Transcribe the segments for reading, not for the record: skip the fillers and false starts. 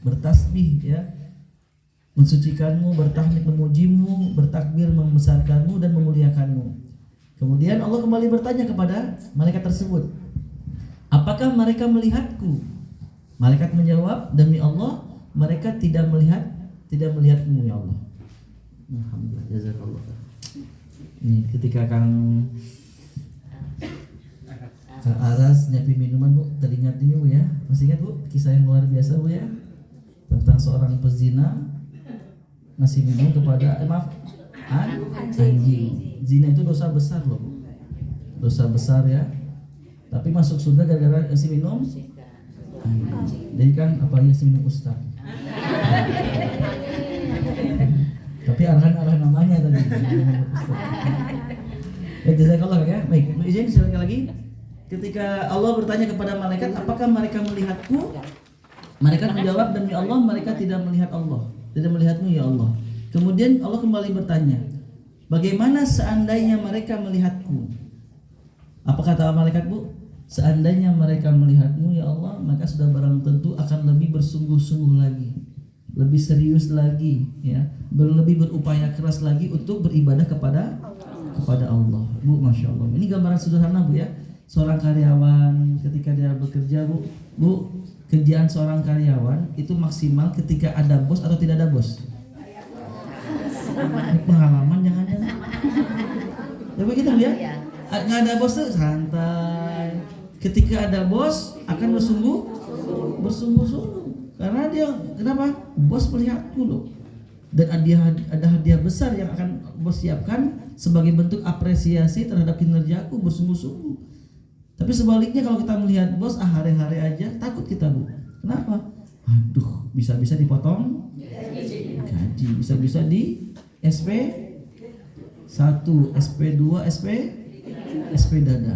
bertasbih ya, mensucikanmu, bertahmid memujimu, bertakbir membesarkanmu dan memuliakanmu. Kemudian Allah kembali bertanya kepada malaikat tersebut, apakah mereka melihatku? Malaikat menjawab, demi Allah mereka tidak melihatmu ya Allah. Alhamdulillah, jazakallah. Ini ketika Kang Aras nyapi minuman Bu, teringat ini Bu ya. Masih ingat Bu kisah yang luar biasa Bu ya, tentang seorang pezina ngasih minum kepada anjing. Zina itu dosa besar loh Bu, dosa besar ya. Tapi masuk surga gara-gara ngasih minum anjing. Jadi kan apalagi ngasih minum ustaz. Tapi arahan namanya tadi. Jazakallah ya. Baik, izin silakan lagi. Ketika Allah bertanya kepada malaikat, apakah mereka melihatku? Malaikat menjawab, demi Allah mereka tidak melihat Allah, tidak melihatmu ya Allah. Kemudian Allah kembali bertanya, bagaimana seandainya mereka melihatku? Apa kata malaikat Bu? Seandainya mereka melihatmu ya Allah, maka sudah barang tentu akan lebih bersungguh-sungguh lagi, lebih serius lagi ya, lebih berupaya keras lagi untuk beribadah kepada Allah. Bu, Masya Allah. Ini gambaran sederhana Bu ya. Seorang karyawan ketika dia bekerja Bu, kerjaan seorang karyawan itu maksimal ketika ada bos atau tidak ada bos. Pengalaman jangan-jangan. Ya begitu Bu ya. Nggak ada bos tuh santai. Ketika ada bos akan bersungguh-sungguh. Karena dia kenapa? Bos melihatku loh. Dan ada hadiah besar yang akan bos siapkan sebagai bentuk apresiasi terhadap kinerjaku, bersungguh-sungguh. Tapi sebaliknya kalau kita melihat bos hari-hari aja, takut kita Bu. Kenapa? Aduh, bisa-bisa dipotong gaji, bisa-bisa di SP1, SP2, SP dada.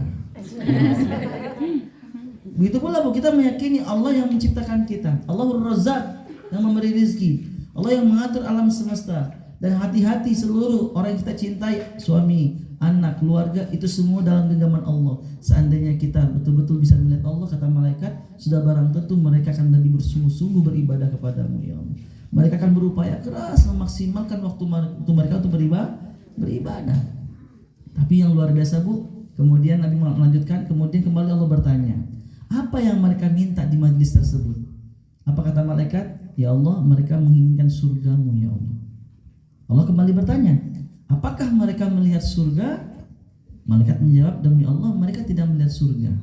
Begitu pula Bu, kita meyakini Allah yang menciptakan kita, Allahur Razzaq yang memberi rezeki, Allah yang mengatur alam semesta. Dan hati-hati seluruh orang yang kita cintai, suami, anak, keluarga, itu semua dalam genggaman Allah. Seandainya kita betul-betul bisa melihat Allah, kata malaikat, sudah barang tentu mereka akan lebih bersungguh-sungguh beribadah kepadamu ya Allah. Mereka akan berupaya keras memaksimalkan waktu mereka untuk beribadah. Tapi yang luar biasa Bu, kemudian Nabi melanjutkan, kemudian kembali Allah bertanya, apa yang mereka minta di majlis tersebut? Apa kata malaikat? Ya Allah, mereka menginginkan surgamu ya Allah. Allah kembali bertanya, apakah mereka melihat surga? Malaikat menjawab, demi Allah mereka tidak melihat surga.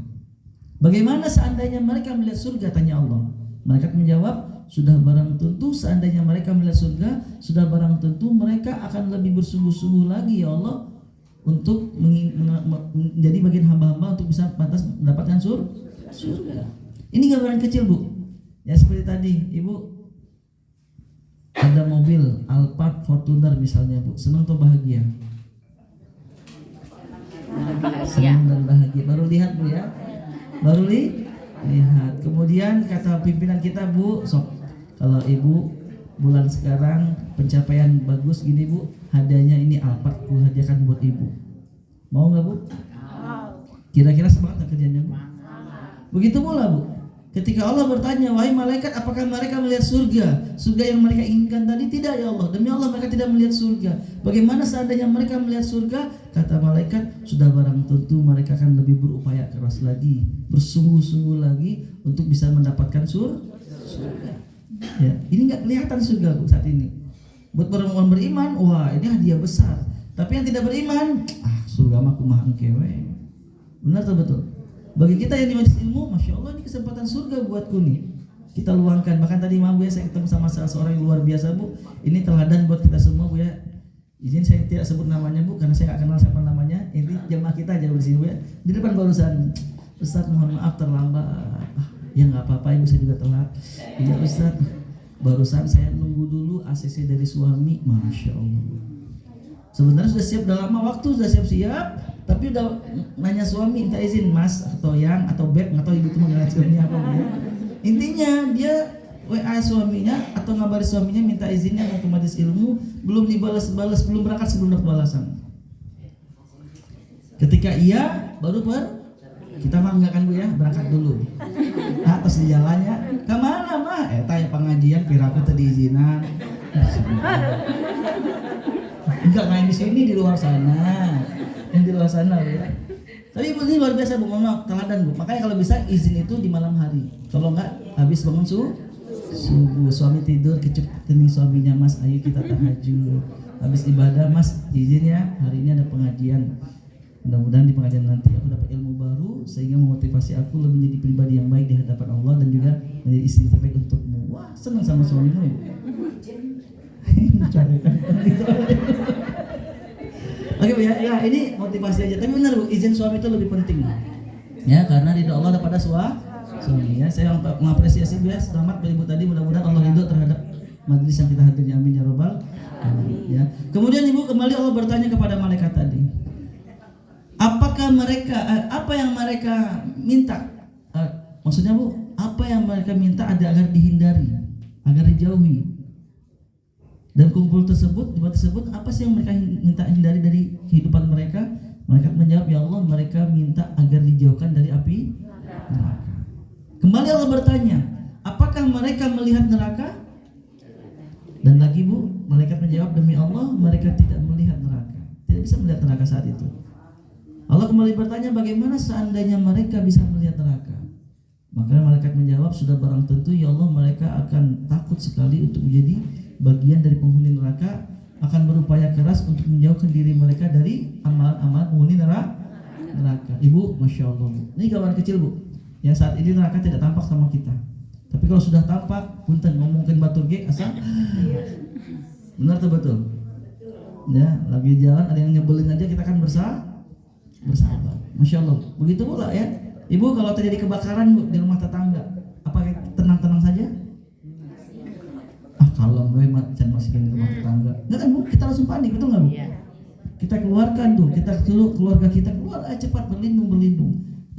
Bagaimana seandainya mereka melihat surga? Tanya Allah. Malaikat menjawab, sudah barang tentu seandainya mereka melihat surga, sudah barang tentu mereka akan lebih bersungguh-sungguh lagi ya Allah untuk menjadi bagian hamba-hamba untuk bisa pantas mendapatkan surga. Ini gambaran kecil Bu. Ya seperti tadi Ibu ada mobil Alphard, Fortuner misalnya Bu, senang atau bahagia? Senang dan bahagia. Baru lihat Bu ya, baru lihat. Kemudian kata pimpinan kita Bu, sok kalau Ibu bulan sekarang pencapaian bagus gini Bu, hadiahnya ini Alphard ku hadiahkan buat Ibu. Mau nggak Bu? Kira-kira semangat kerjanya Bu? Begitu pula Bu. Ketika Allah bertanya, wahai malaikat, apakah mereka melihat surga? Surga yang mereka inginkan tadi? Tidak ya Allah. Demi Allah mereka tidak melihat surga. Bagaimana seandainya mereka melihat surga? Kata malaikat, sudah barang tentu mereka akan lebih berupaya keras lagi, bersungguh-sungguh lagi untuk bisa mendapatkan surga. Ya, ini nggak kelihatan surga Bu saat ini. Buat orang beriman, wah ini hadiah besar. Tapi yang tidak beriman, surga mah kumaha engkewe. Benar atau betul? Bagi kita yang di majelis ilmu, Masya Allah ini kesempatan surga buatku nih. Kita luangkan. Bahkan tadi malam Bu ya, saya ketemu sama salah seorang yang luar biasa Bu. Ini teladan buat kita semua Bu ya. Izin saya tidak sebut namanya Bu, karena saya gak kenal siapa namanya. Ini jamaah kita aja di sini Bu ya. Di depan barusan, Ustaz mohon maaf terlambat. Ya gak apa-apa Ibu, saya juga telat. Iya Ustaz, barusan saya nunggu dulu ACC dari suami. Masya Allah. Sebenarnya sudah siap, udah lama waktu sudah siap-siap, tapi udah nanya suami, minta izin Mas atau yang atau Beb, nggak tahu Ibu itu mengenai suaminya apa ya. Intinya dia WA suaminya atau ngabari suaminya minta izinnya mau ke majelis ilmu, belum dibalas-balas, belum berangkat sebelum dapat balasan. Ketika iya baru kita mah enggak kan Bu ya, berangkat dulu. Atas di jalannya kemana mah? Tanya pengajian piraku tadi izinan. Enggak main di sini, di luar sana. Yang di luar sana ya. Tapi ini luar biasa Bu, mohon maaf, teladan Bu. Makanya kalau bisa izin itu di malam hari. Kalau enggak habis bangun subuh, suami tidur kecepet nih suaminya, Mas ayo kita tahajud. Habis ibadah Mas izin ya, hari ini ada pengajian. Mudah-mudahan di pengajian nanti aku dapat ilmu baru sehingga memotivasi aku lebih menjadi pribadi yang baik di hadapan Allah dan juga menjadi istri terbaik untukmu. Wah, senang sama suamimu ya. Oke Bu ya, ini motivasi aja. Tapi benar Bu, izin suami itu lebih penting. Ya, karena ridho Allah daripada suami ya. Saya mengapresiasi Bu ya, selamat Ibu tadi, mudah-mudahan Allah ridho terhadap majelis yang kita hadiri, amin ya robbal alamin ya. Kemudian Ibu kembali Allah bertanya kepada malaikat tadi. Apakah mereka apa yang mereka minta? Maksudnya Bu, apa yang mereka minta ada agar dihindari, agar dijauhi? Dan kumpul tersebut, debat tersebut, apa sih yang mereka minta hindari dari kehidupan mereka? Mereka menjawab, ya Allah, mereka minta agar dijauhkan dari api neraka. Kembali Allah bertanya, apakah mereka melihat neraka? Dan lagi Bu, malaikat menjawab, demi Allah, mereka tidak melihat neraka. Tidak bisa melihat neraka saat itu. Allah kembali bertanya, bagaimana seandainya mereka bisa melihat neraka? Maka malaikat menjawab, sudah barang tentu ya Allah, mereka akan takut sekali untuk menjadi bagian dari penghuni neraka, akan berupaya keras untuk menjauhkan diri mereka dari amalan-amalan penghuni neraka. Ibu, Masya Allah Bu. Ini gambaran kecil Bu. Ya, saat ini neraka tidak tampak sama kita. Tapi kalau sudah tampak, punten ngomongin batur ge asal. Benar tuh betul. Ya, lagi jalan ada yang nyebelin aja kita kan bersahabat. Masya Allah. Begitu pula ya. Ibu kalau terjadi kebakaran Bu di rumah tetangga, apa tenang-tenang saja? Kalau gue masih di rumah tetangga, enggak kan Bu, kita langsung panik, betul nggak Bu? Iya. Kita keluarkan tuh, kita keluarga kita keluar, cepat berlindung.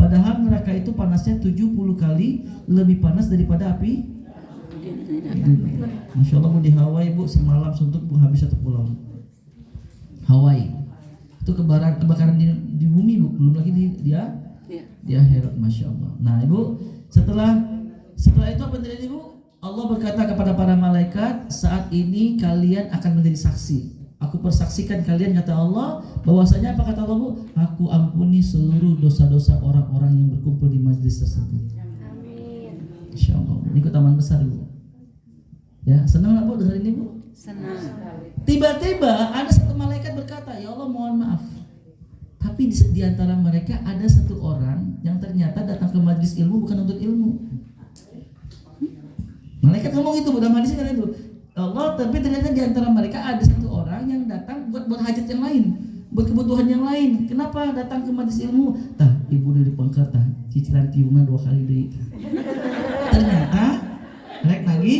Padahal neraka itu panasnya 70 kali lebih panas daripada api. Masya Allah Bu, di Hawaii Bu, semalam suntuk Bu habis satu pulau. Hawaii itu kebakaran di bumi Bu, belum lagi di akhirat. Masya Allah. Nah Ibu, setelah itu apa yang terjadi Bu? Allah berkata kepada para malaikat, saat ini kalian akan menjadi saksi. Aku persaksikan kalian, kata Allah, bahwasanya apa kata Allah Bu? Aku ampuni seluruh dosa-dosa orang-orang yang berkumpul di majlis tersebut. Amin. Insya Allah. Ini keutamaan besar Bu. Ya, senang nggak Bu dengar ini Bu? Senang. Tiba-tiba ada satu malaikat berkata, ya Allah mohon maaf. Tapi di antara mereka ada satu orang yang ternyata datang ke majlis ilmu bukan untuk ilmu. Malaikat ngomong itu, dalam hadis kan itu. Allah, tapi ternyata di antara mereka ada satu orang yang datang buat hajat yang lain, buat kebutuhan yang lain. Kenapa datang ke majelis ilmu? Tah, ibu dari pengkerta, cicilan tiungan 2 kali deui. Ternyata rek lagi.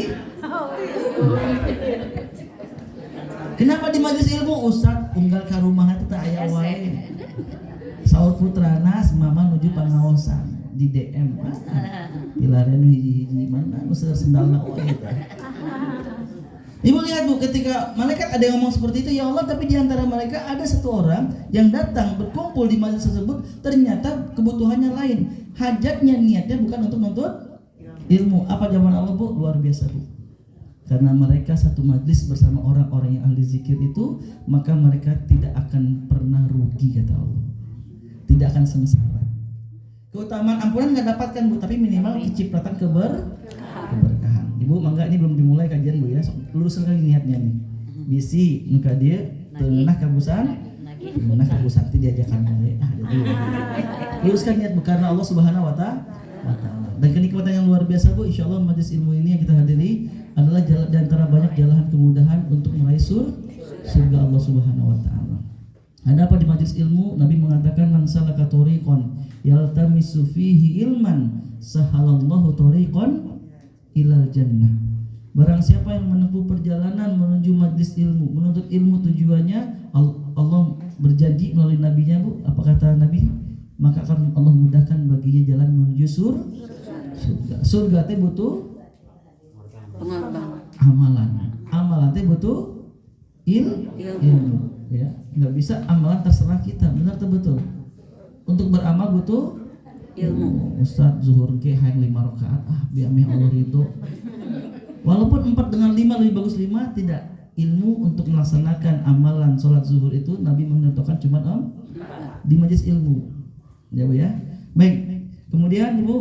Kenapa di majelis ilmu Ustaz unggal ka rumahna teh aya wae. Saur putrana mama nuju pangaosan. Di DM pilarian hiji-hiji mana nu sendalna eta. Ibu lihat Bu, ketika malaikat ada yang ngomong seperti itu, ya Allah, tapi di antara mereka ada satu orang yang datang berkumpul di majelis tersebut, ternyata kebutuhannya lain, hajatnya, niatnya bukan untuk menuntut ilmu. Apa jawaban Allah Bu? Luar biasa Bu. Karena mereka satu majelis bersama orang-orang yang ahli zikir itu, maka mereka tidak akan pernah rugi, kata Allah. Tidak akan sengsara. Keutamaan ampunan nggak dapatkan Bu, tapi minimal kecipratan keberkahan. Ibu, mangga ini belum dimulai kajian Bu ya, luruskan lagi niatnya nih. Bisi muka dia tengah kabusan, tengah kabusan tidak diajakan mulai. Luruskan niat Bu karena Allah Subhanahu wa Ta'ala. Dan kenikmatan yang luar biasa Bu, insya Allah majelis ilmu ini yang kita hadiri adalah jalan di antara banyak jalan kemudahan untuk meraih surga Allah Subhanahu wa Ta'ala. Ada apa di majelis ilmu? Nabi mengatakan man salaka tariqan yaltamisu fihi ilman sahalallahu tariqan ilal jannah. Barang siapa yang menempuh perjalanan menuju majelis ilmu, menuntut ilmu, tujuannya Allah berjanji melalui nabinya Bu, apa kata Nabi? Maka akan Allah mudahkan baginya jalan menuju surga. Surga teh butuh amalan. Amalan teh butuh ilmu. Ya, nggak bisa amalan terserah kita, benar atau betul? Untuk beramal butuh ilmu. Ustaz zuhur ke hayang 5 rakaat biar meh Allah ridho. Walaupun 4 dengan 5 lebih bagus 5, tidak. Ilmu untuk melaksanakan amalan sholat zuhur itu Nabi menentukan cuma di majelis ilmu. Ya Bu ya. Baik. Kemudian Ibu,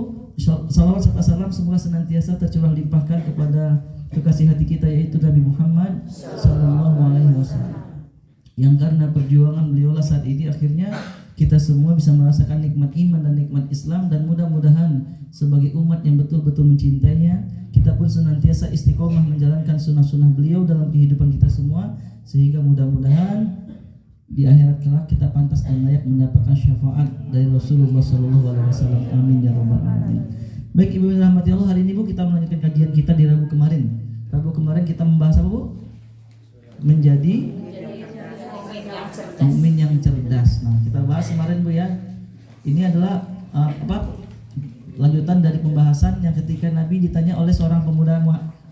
salawat serta salam semoga senantiasa tercurah limpahkan kepada kekasih hati kita yaitu Nabi Muhammad sallallahu alaihi wasallam. Yang karena perjuangan beliaulah saat ini akhirnya kita semua bisa merasakan nikmat iman dan nikmat Islam, dan mudah-mudahan sebagai umat yang betul-betul mencintainya, kita pun senantiasa istiqomah menjalankan sunnah-sunnah beliau dalam kehidupan kita semua, sehingga mudah-mudahan di akhirat kelak kita pantas dan layak mendapatkan syafaat dari Rasulullah SAW. Amin ya rabbal alamin. Baik Ibu yang dirahmati Allah, hari ini Bu kita melanjutkan kajian kita di Rabu kemarin. Rabu kemarin kita membahas apa Bu? Menjadi mukmin yang cerdas. Nah, kita bahas kemarin Bu ya. Ini adalah lanjutan dari pembahasan yang ketika Nabi ditanya oleh seorang pemuda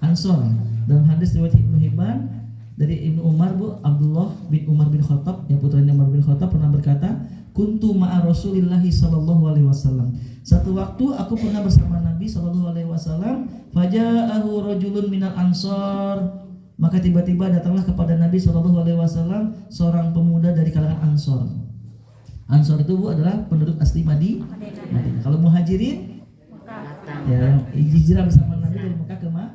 Ansor dalam hadis riwayat Ibnu Hibban dari Ibnu Umar Bu, Abdullah bin Umar bin Khattab, yang putranya Umar bin Khattab pernah berkata, "Kuntu ma'a Rasulillahi sallallahu alaihi wasallam." Satu waktu aku pernah bersama Nabi sallallahu alaihi wasallam, faja'ahu rajulun minal Ansor. Maka tiba-tiba datanglah kepada Nabi sallallahu alaihi wasallam seorang pemuda dari kalangan Ansor. Ansor itu Bu adalah penduduk asli Madinah. Kalau Muhajirin ya hijrah bersama Nabi dari Mekah ke Madinah.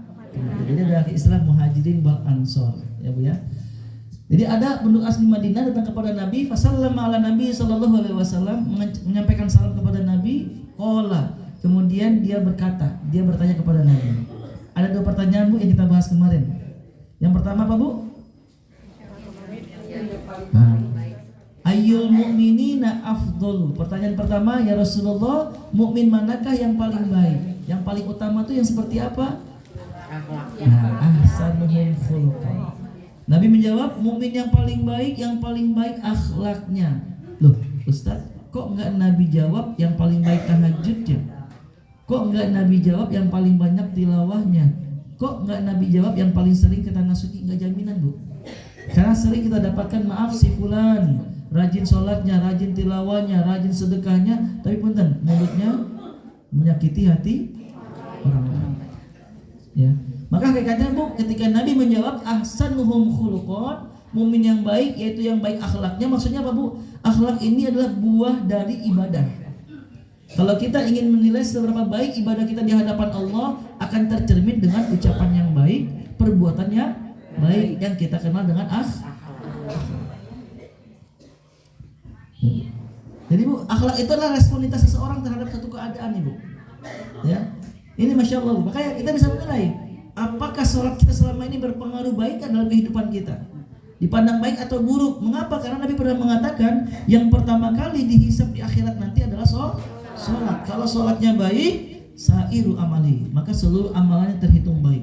Jadi ada Islam Muhajirin wal Ansor, ya Bu ya. Jadi ada penduduk asli Madinah datang kepada Nabi, fasallama ala Nabi sallallahu alaihi wasallam, menyampaikan salam kepada Nabi. Qala, kemudian dia bertanya kepada Nabi. Ada 2 pertanyaan Bu yang kita bahas kemarin. Yang pertama apa Bu? Ayyul mu'minina afdol. Pertanyaan pertama, ya Rasulullah, mukmin manakah yang paling baik? Yang paling utama itu yang seperti apa? Ahsanuhum khuluqan. Nabi menjawab, mukmin yang paling baik akhlaknya. Loh, Ustaz, kok enggak Nabi jawab yang paling baik tahajudnya? Kok enggak Nabi jawab yang paling banyak tilawahnya? Kok enggak Nabi jawab yang paling sering ke tanah suci? Enggak jaminan Bu. Karena sering kita dapatkan, maaf si fulan rajin sholatnya, rajin tilawahnya, rajin sedekahnya, tapi punten mulutnya menyakiti hati orang lain. Ya. Maka hakikatnya Bu, ketika Nabi menjawab ahsanuhum khuluqan, mukmin yang baik yaitu yang baik akhlaknya, maksudnya apa Bu? Akhlak ini adalah buah dari ibadah. Kalau kita ingin menilai seberapa baik ibadah kita di hadapan Allah, akan tercermin dengan ucapan yang baik, perbuatan yang baik yang kita kenal dengan Jadi Bu, akhlak itu adalah responsibilitas seseorang terhadap satu keadaan Ibu. Ya, ini masya Allah. Makanya kita bisa menilai apakah sholat kita selama ini berpengaruh baik dalam kehidupan kita, dipandang baik atau buruk. Mengapa? Karena Nabi pernah mengatakan yang pertama kali dihisab di akhirat nanti adalah sholat. Kalau sholatnya baik, sairu amali, maka seluruh amalannya terhitung baik.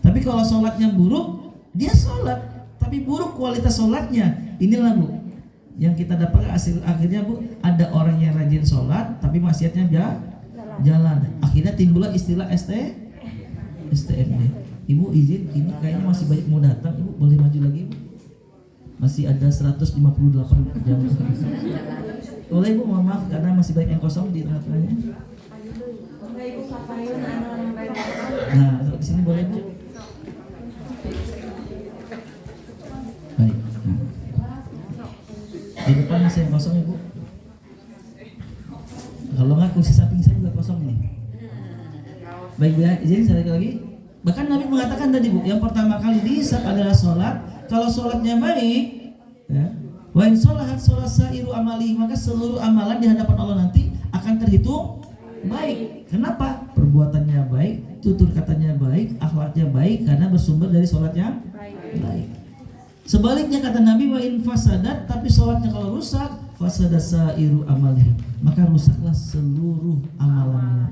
Tapi kalau sholatnya buruk, dia sholat tapi buruk kualitas sholatnya. Inilah Bu yang kita dapatkan hasil akhirnya Bu, ada orang yang rajin sholat tapi maksiatnya jalan. Akhirnya timbullah istilah STMD. Ibu izin, ini kayaknya masih banyak mau datang. Ibu boleh maju lagi Bu? Masih ada 158 jam. Boleh Bu, mohon maaf karena masih banyak yang kosong di tengah-tengahnya. Nah, di sini boleh Bu. Baik. Nah. Di depan masih yang kosong Ibu. Kalau nggak kursi samping saya juga kosong ini. Baik Bu ya, izin sekali lagi. Bahkan Nabi mengatakan tadi Bu, yang pertama kali dihisab adalah sholat. Kalau sholatnya baik, ya, wa in sholahat sholat sairu amali, maka seluruh amalan di hadapan Allah nanti akan terhitung baik. Kenapa? Perbuatannya baik, tutur katanya baik, akhlaknya baik karena bersumber dari sholatnya baik. Sebaliknya kata Nabi, wa in fasadat, tapi sholatnya kalau rusak, fasadat sairu amali, maka rusaklah seluruh amalannya.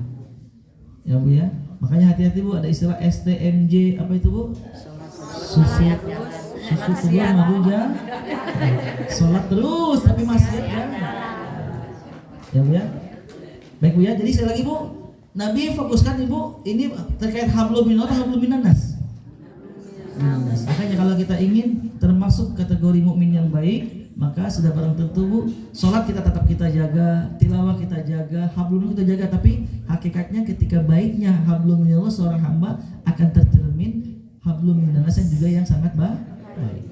Ya Bu ya. Makanya hati-hati Bu, ada istilah STMJ, apa itu Bu? Susu kedua madu jangan. Sholat terus tapi maksiat jangan. Ya Bu ya. Baik Bu ya. Jadi sekali lagi Bu, Nabi fokuskan Ibu ini terkait hablum minallah atau hablum minannas. Makanya kalau kita ingin termasuk kategori mukmin yang baik, maka sudah barang tentu Bu, sholat kita tetap kita jaga, tilawah kita jaga, hablum kita jaga, tapi hakikatnya ketika baiknya hablum minallah seorang hamba akan tercermin hablum minannas juga yang sangat baik.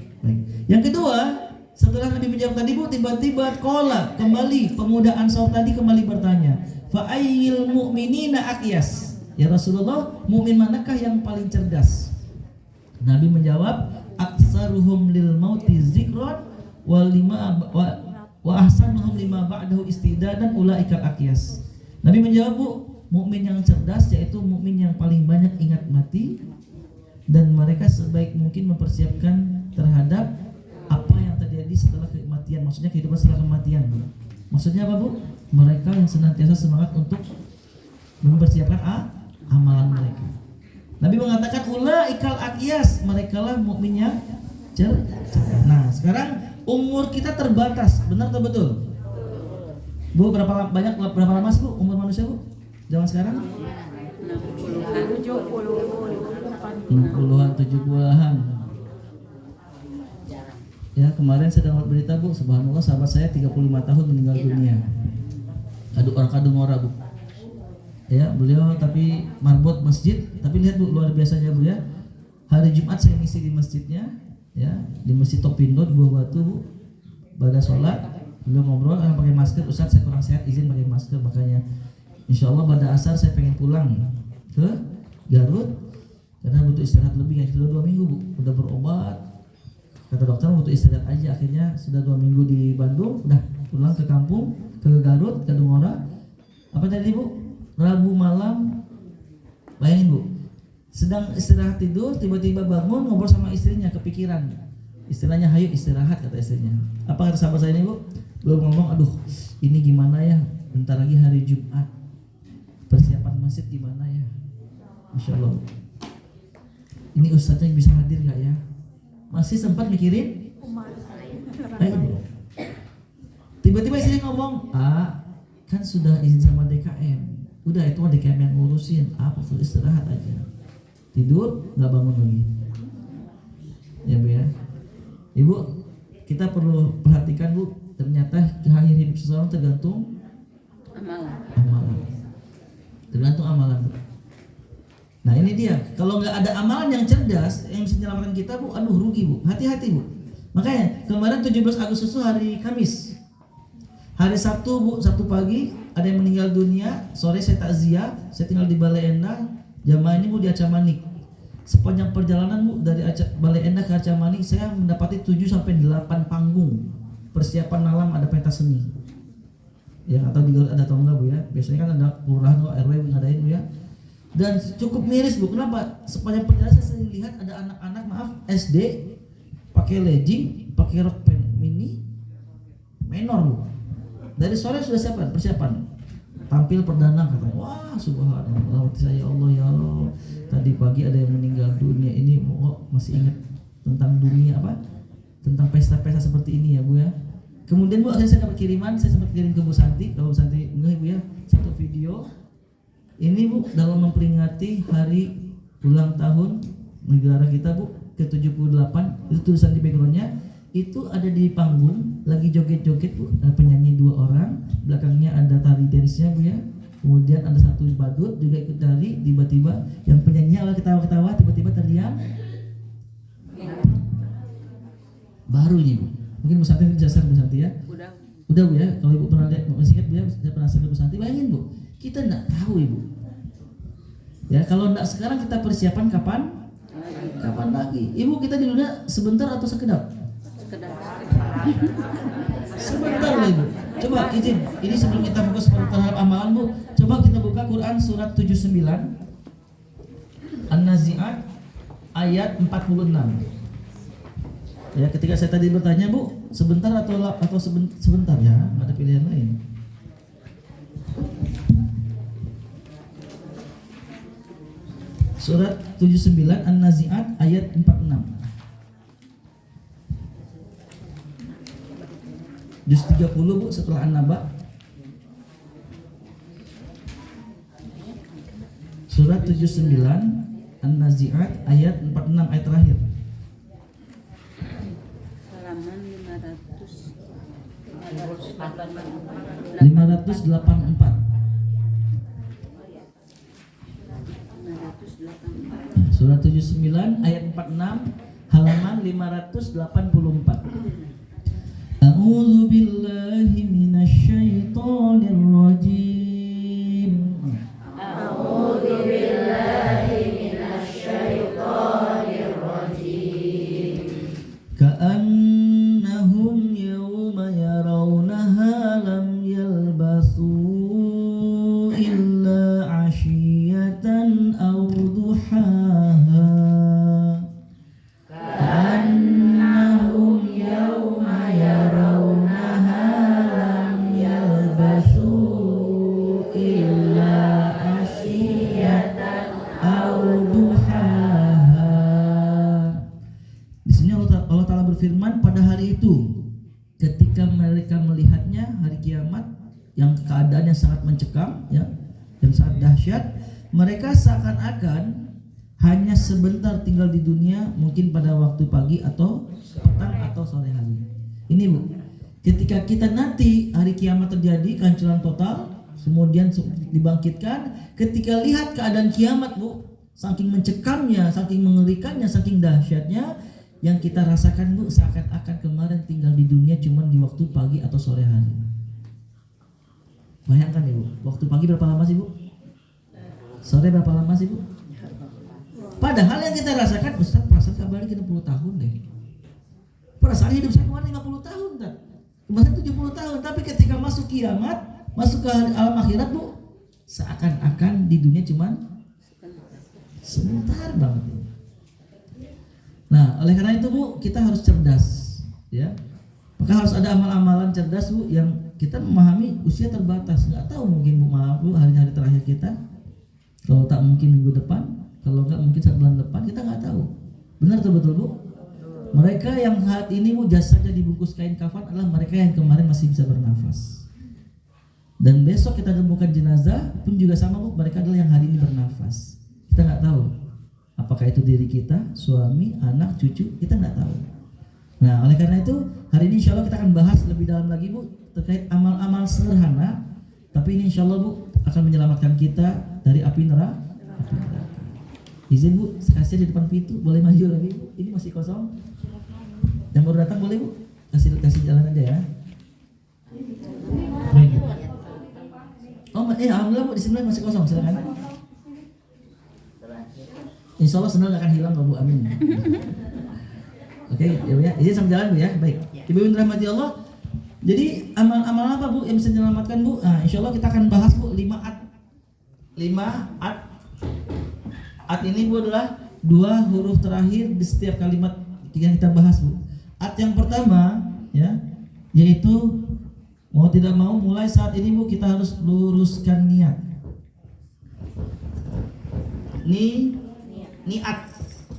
Yang kedua, setelah Nabi menjawab tadi Bu, tiba-tiba qala kembali pemuda Ansor tadi kembali bertanya, fa ayyil mu'minina aqyas? Ya Rasulullah, mukmin manakah yang paling cerdas? Nabi menjawab, aksaruhum lil mauti zikron wa ahsanuhum lima ba'dahu istidadan ulaikal aqyas. Nabi menjawab Bu, mukmin yang cerdas yaitu mukmin yang paling banyak ingat mati dan mereka sebaik mungkin mempersiapkan terhadap apa yang terjadi setelah kematian. Maksudnya kehidupan setelah kematian Bu. Maksudnya apa Bu? Mereka yang senantiasa semangat untuk mempersiapkan amalan mereka. Nabi mengatakan ulaikal aqyas, merekalah mukmin yang cerdas. Nah, sekarang umur kita terbatas, benar atau betul? Bu, berapa lama sih Bu umur manusia Bu? Zaman sekarang? 60-an, 70-an. Ya, kemarin saya dapat berita Bu, subhanallah sahabat saya 35 tahun meninggal dunia. Orang Kadungora Bu. Ya, beliau tapi marbot masjid, tapi lihat Bu luar biasanya Bu ya. Hari Jumat saya ngisi di masjidnya, ya di Masjid Topindo di Buah Batu Bu. Pada sholat beliau ngobrol, pakai masker, Ustaz saya kurang sehat izin pakai masker, makanya insya Allah pada asar saya pengen pulang ke Garut karena butuh istirahat lebih. Ya sudah 2 minggu Bu, udah berobat, kata dokter butuh istirahat aja. Akhirnya sudah 2 minggu di Bandung, udah pulang ke kampung, ke Garut, ke Kadungora. Apa tadi Bu? Rabu malam, bayangin Bu, sedang istirahat tidur, tiba-tiba bangun ngobrol sama istrinya, kepikiran. Istilahnya hayu istirahat kata istrinya. Apa kata sahabat saya ini Bu? Belum ngomong, aduh ini gimana ya, bentar lagi hari Jumat, persiapan masjid gimana ya. Masya Allah, ini ustadznya bisa hadir gak ya? Masih sempat mikirin? Ayo. Tiba-tiba istrinya ngomong, kan sudah izin sama DKM. Udah itu DKM yang ngurusin, apa tuh istirahat aja. Tidur nggak bangun lagi. Ya Bu ya. Ibu, kita perlu perhatikan Bu, ternyata akhir hidup seseorang tergantung amalan. Tergantung amalan Bu. Nah ini dia, kalau nggak ada amalan yang cerdas yang bisa menyelamatkan kita Bu, aduh rugi Bu, hati-hati Bu. Makanya kemarin 17 Agustus itu hari Kamis. Hari Sabtu Bu, Sabtu pagi ada yang meninggal dunia, sore saya takziah, saya tinggal di Balai Endah, jamaah ini Bu di Acamanik. Sepanjang perjalanan Bu dari Balai Endah ke Acamanik saya mendapati 7 sampai 8 panggung persiapan malam, ada pentas seni. Ya atau di ada atau enggak Bu ya. Biasanya kan ada kelurahan atau RW ngadain Bu ya. Dan cukup miris Bu, kenapa? Sepanjang perjalanan saya sering lihat ada anak-anak SD pakai legging, pakai rok mini menor Bu. Dari sore sudah persiapan tampil perdana katanya. Wah subhanallah, saya Allah ya Allah. Tadi pagi ada yang meninggal dunia, ini masih ingat tentang dunia apa? Tentang pesta-pesta seperti ini ya Bu ya. Kemudian Bu akhirnya saya dapat kiriman, saya sempat kirim ke Bu Santi. Kalau Bu Santi enggak Bu ya, satu video. Ini Bu dalam memperingati hari ulang tahun negara kita Bu ke-78, itu tulisan di backgroundnya. Itu ada di panggung lagi joget-joget Bu, penyanyi 2 orang, belakangnya ada tari dance-nya Bu ya. Kemudian ada satu badut juga ikut tari, tiba-tiba yang penyanyinya awal ketawa-ketawa tiba-tiba terdiam. Baru ini Bu. Mungkin Bu Santi bisa share Bu Santi ya. Udah Bu ya, kalau Ibu pernah lihat, masih ingat Bu ya, saya pernah share Bu Santi. Bayangin Bu, kita enggak tahu Ibu. Ya, kalau enggak sekarang kita persiapan kapan? Kapan lagi? Ibu kita di dunia sebentar atau sekedap? Sebentar lah Ibu. Coba izin, ini sebelum kita fokus terhadap amalan Bu, coba kita buka Quran surat 79 An-Nazi'at ayat 46. Ya, ketika saya tadi bertanya Bu, sebentar atau sebentar ya, nggak ada pilihan lain. Surat 79 An-Nazi'at ayat 46. Juz 30 Bu setelah An-Naba. Surat 79 An-Nazi'at ayat 46, ayat terakhir. Halaman 500 584. Surah 79 ayat 46 halaman 584. A'udzu billahi minasyaitonir rajim. A'udzu billahi minasyaitonir rajim. Ka'annahum yawma yarawnaha lam yalbasu illa 'ashiyatan aw duhaha. Ka'annahum yawma yarawnaha lam yalbasu illa 'ashiyatan aw duhaha. Di sini Allah Ta'ala berfirman, pada hari itu ketika mereka melihatnya, hari kiamat yang keadaannya sangat mencekam, ya, yang sangat dahsyat, mereka seakan-akan hanya sebentar tinggal di dunia, mungkin pada waktu pagi atau petang atau sore hari. Ini Bu, ketika kita nanti hari kiamat terjadi, kehancuran total, kemudian dibangkitkan, ketika lihat keadaan kiamat Bu, saking mencekamnya, saking mengerikannya, saking dahsyatnya, yang kita rasakan Bu, seakan-akan kemarin tinggal di dunia cuman di waktu pagi atau sore hari. Bayangkan Ibu, waktu pagi berapa lama sih Bu? Sore berapa lama sih Bu? Padahal yang kita rasakan, Ustaz, perasaan kembali ke 60 tahun deh. Perasaan hidup saya kemarin 50 tahun kan? Kemarin 70 tahun, tapi ketika masuk kiamat, masuk ke alam akhirat Bu, seakan-akan di dunia cuman sebentar banget. Nah, oleh karena itu Bu, kita harus cerdas, ya. Maka harus ada amal-amalan cerdas Bu, yang kita memahami usia terbatas. Nggak tahu, mungkin Bu, maaf Bu, hari-hari terakhir kita, kalau tak mungkin minggu depan, kalau nggak mungkin 1 bulan depan, kita nggak tahu. Benar tuh, betul Bu? Mereka yang saat ini Bu jasadnya dibungkus kain kafan adalah mereka yang kemarin masih bisa bernafas. Dan besok kita temukan jenazah pun juga sama Bu, mereka adalah yang hari ini bernafas. Kita nggak tahu apakah itu diri kita, suami, anak, cucu, kita nggak tahu. Nah, oleh karena itu hari ini insya Allah kita akan bahas lebih dalam lagi Bu terkait amal-amal sederhana, tapi ini insya Allah Bu akan menyelamatkan kita dari api neraka. Izin Bu, kasih di depan pintu, boleh maju lagi Bu. Ini masih kosong. Yang baru datang boleh Bu, kasih jalan aja ya. Baik. Oh, alhamdulillah Bu, di sini masih kosong, silakan. Insya Allah senang akan hilang Bu, amin. Oke, ya Bu ya. Izin sama jalan Bu ya. Baik. Ibu yang dirahmati Allah. Jadi amal-amal apa Bu yang bisa menyelamatkan Bu? Nah, insya Allah kita akan bahas Bu 5 at. 5 at. At ini Bu adalah 2 huruf terakhir di setiap kalimat yang kita bahas Bu. At yang pertama ya, yaitu mau tidak mau mulai saat ini Bu kita harus luruskan niat. Niat.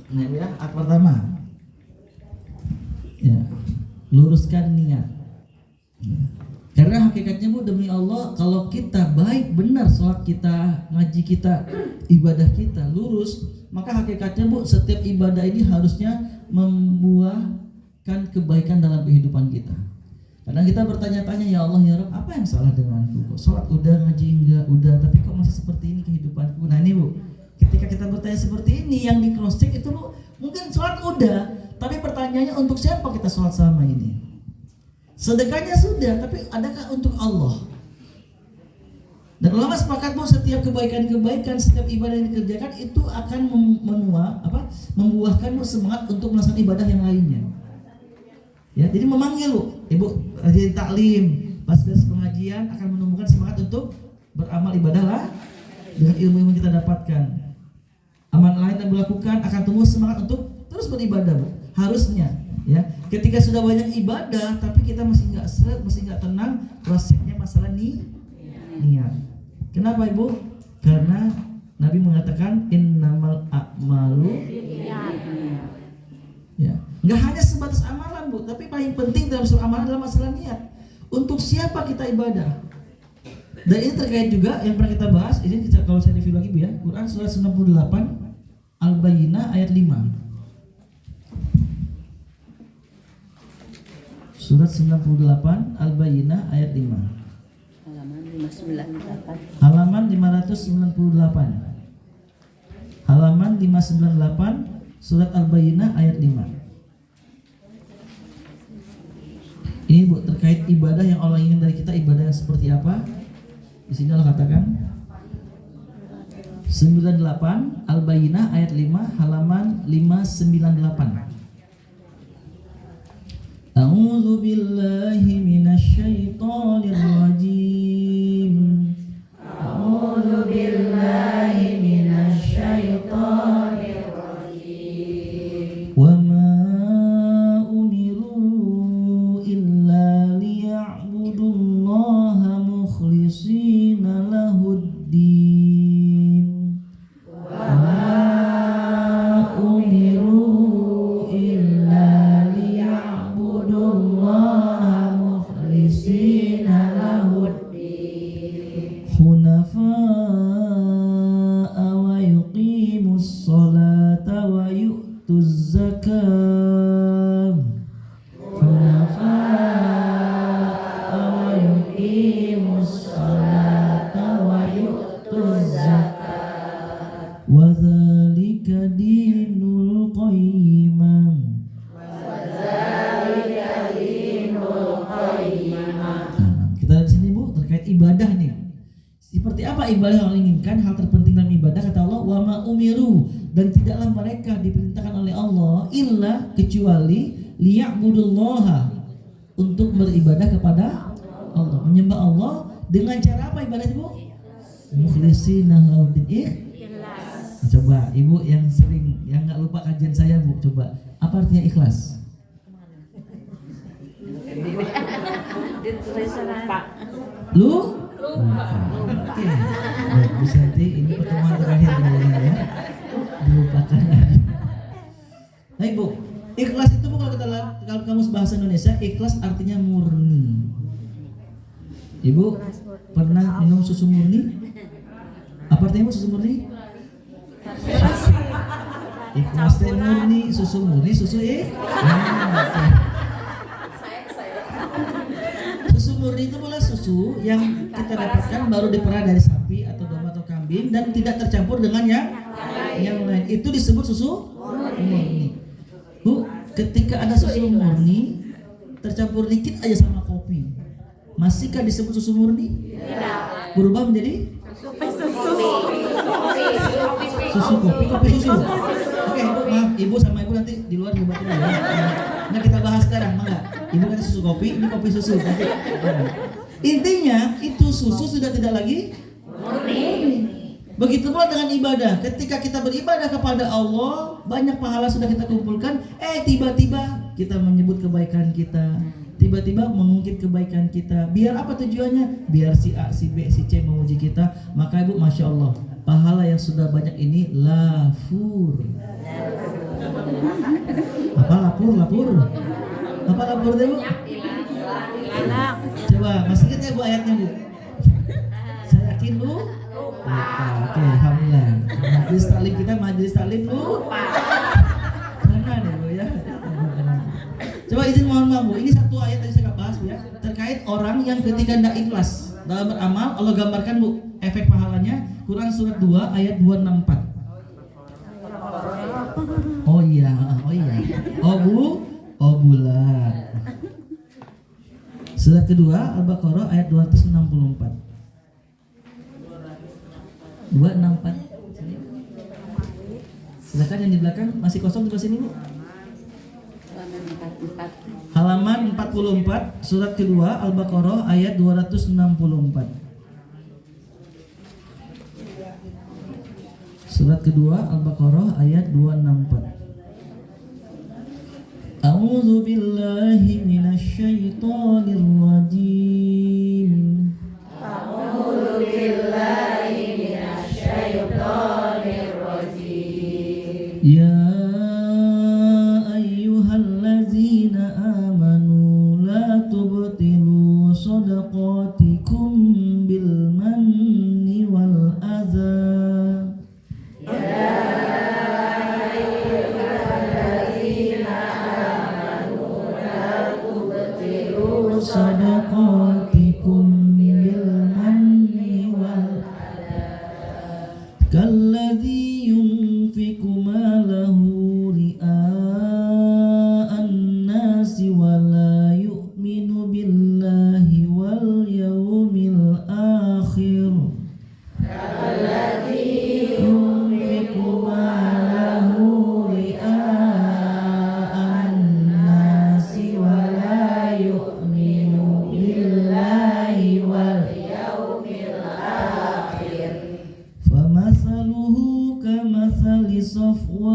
Nah ya, at pertama. Ya, luruskan niat. Ya. Karena hakikatnya Bu, demi Allah, kalau kita baik benar sholat kita, ngaji kita, ibadah kita lurus, maka hakikatnya Bu, setiap ibadah ini harusnya membuahkan kebaikan dalam kehidupan kita. Karena kita bertanya-tanya, ya Allah ya Rabb, apa yang salah denganku? Kok sholat udah, ngaji enggak, udah, tapi kok masih seperti ini kehidupanku? Nah ini Bu, ketika kita bertanya seperti ini, yang di cross check itu Bu, mungkin sholat udah, tapi pertanyaannya untuk siapa kita sholat selama ini? Sedekahnya sudah, tapi adakah untuk Allah? Dan ulama sepakat Bu, setiap kebaikan-kebaikan, setiap ibadah yang dikerjakan itu akan membuahkan semangat untuk melaksanakan ibadah yang lainnya. Ya, jadi memanggil Bu, Ibu rajin taklim, pas pengajian akan menumbuhkan semangat untuk beramal ibadah lah dengan ilmu yang kita dapatkan. Amal lain yang dilakukan akan tumbuh semangat untuk terus beribadah Bu. Harusnya. Ya, ketika sudah banyak ibadah tapi kita masih nggak seret, masih nggak tenang, prosesnya masalah niat. Kenapa Ibu? Karena Nabi mengatakan innamal a'malu. Ya, nggak hanya sebatas amalan Bu, tapi paling penting dalam soal amalan adalah masalah niat. Untuk siapa kita ibadah? Dan ini terkait juga yang pernah kita bahas. Ini kalau saya review lagi Bu ya, Quran surah 98 Al-Bayyinah ayat 5. Surat 98 Al-Bayyinah ayat 5. Halaman 598. Halaman 598. Halaman 598 Surat Al-Bayyinah ayat 5. Ini Bu terkait ibadah yang Allah ingin dari kita, ibadah yang seperti apa? Di sini Allah katakan 98 Al-Bayyinah ayat 5 halaman 598. A'udzu billahi minasyaitonir rajim. A'udzu billahi minasyaitonir rajim. Wa ma umiru illa liya'budullaha mukhlishina lahuddin. Wa ma umiru illa liya'budullaha mukhlishina lahuddin. Hunafa'a wa yuqimus salata wa yu'tuz zakah. Hunafa'a wa yuqimus salata wa yu'tuz zakah. Wa dzalika dinul qayyimah. Kita lihat sini Bu terkait ibadah nih. Seperti apa ibadah yang Allah inginkan? Hal terpenting dalam ibadah kata Allah, wa ma umiru, dan tidaklah mereka diperintahkan oleh Allah illa kecuali liya'budullaha, untuk beribadah kepada Allah, menyembah Allah dengan cara apa ibadah Bu? Mukhlishina lahuddin. Coba Ibu yang sering yang nggak lupa kajian saya Bu, coba apa artinya ikhlas? Lu? Oke. Bu Santi, ini pertemuan terakhir kayaknya ya. Dilupakan. Baik Bu, ikhlas itu Bu kalau kamu bahasa Indonesia, ikhlas artinya murni. Ibu pernah minum susu murni? Apa artinya susu murni? Ikhlas teh murni, susu murni, susu Susu murni itu adalah susu yang kita dapatkan baru diperah dari sapi atau domba atau kambing dan tidak tercampur dengan yang lain. Itu disebut susu murni. Bu, ketika ada susu murni tercampur dikit aja sama kopi, masihkah disebut susu murni? Tidak. Berubah menjadi susu kopi susu. Oke, Bu, maaf, Ibu sama Ibu nanti di luar debatin ya. Nah, kita bahas sekarang, enggak? Ibu kata susu kopi, ini kopi susu. Nanti. Intinya itu susu sudah tidak lagi murni. Begitu pula dengan ibadah. Ketika kita beribadah kepada Allah, banyak pahala sudah kita kumpulkan. Tiba-tiba kita menyebut kebaikan kita. Tiba-tiba mengungkit kebaikan kita. Biar apa tujuannya? Biar si A, si B, si C memuji kita. Maka Ibu, Masya Allah, pahala yang sudah banyak ini lafur. Apa lapur? Apa lapur deh Bu? Coba, masih ingat ya Bu ayatnya Bu? Saya yakin Bu. Oke, alhamdulillah. Majelis taklim lupa. Jangan ya Bu ya. Coba izin mohon maaf Bu, ini satu ayat tadi saya bahas Bu ya, terkait orang yang ketika tidak ikhlas dalam beramal. Allah gambarkan Bu efek pahalanya. Quran surat 2 ayat 264. Oh iya. Oh bulat. Surat kedua Al-Baqarah ayat 264. 264. Silakan yang di belakang masih kosong di sini Bu. Halaman 44 surat kedua Al-Baqarah ayat 264. Surat kedua Al-Baqarah ayat 264. A'udzu billahi minasyaitonir rajim. A'udzu billahi minasyaitonir rajim. Ya ayyuhallazina amanu la tubtilu shadaqatikum bil manni wal adza. Amanu la tubtilu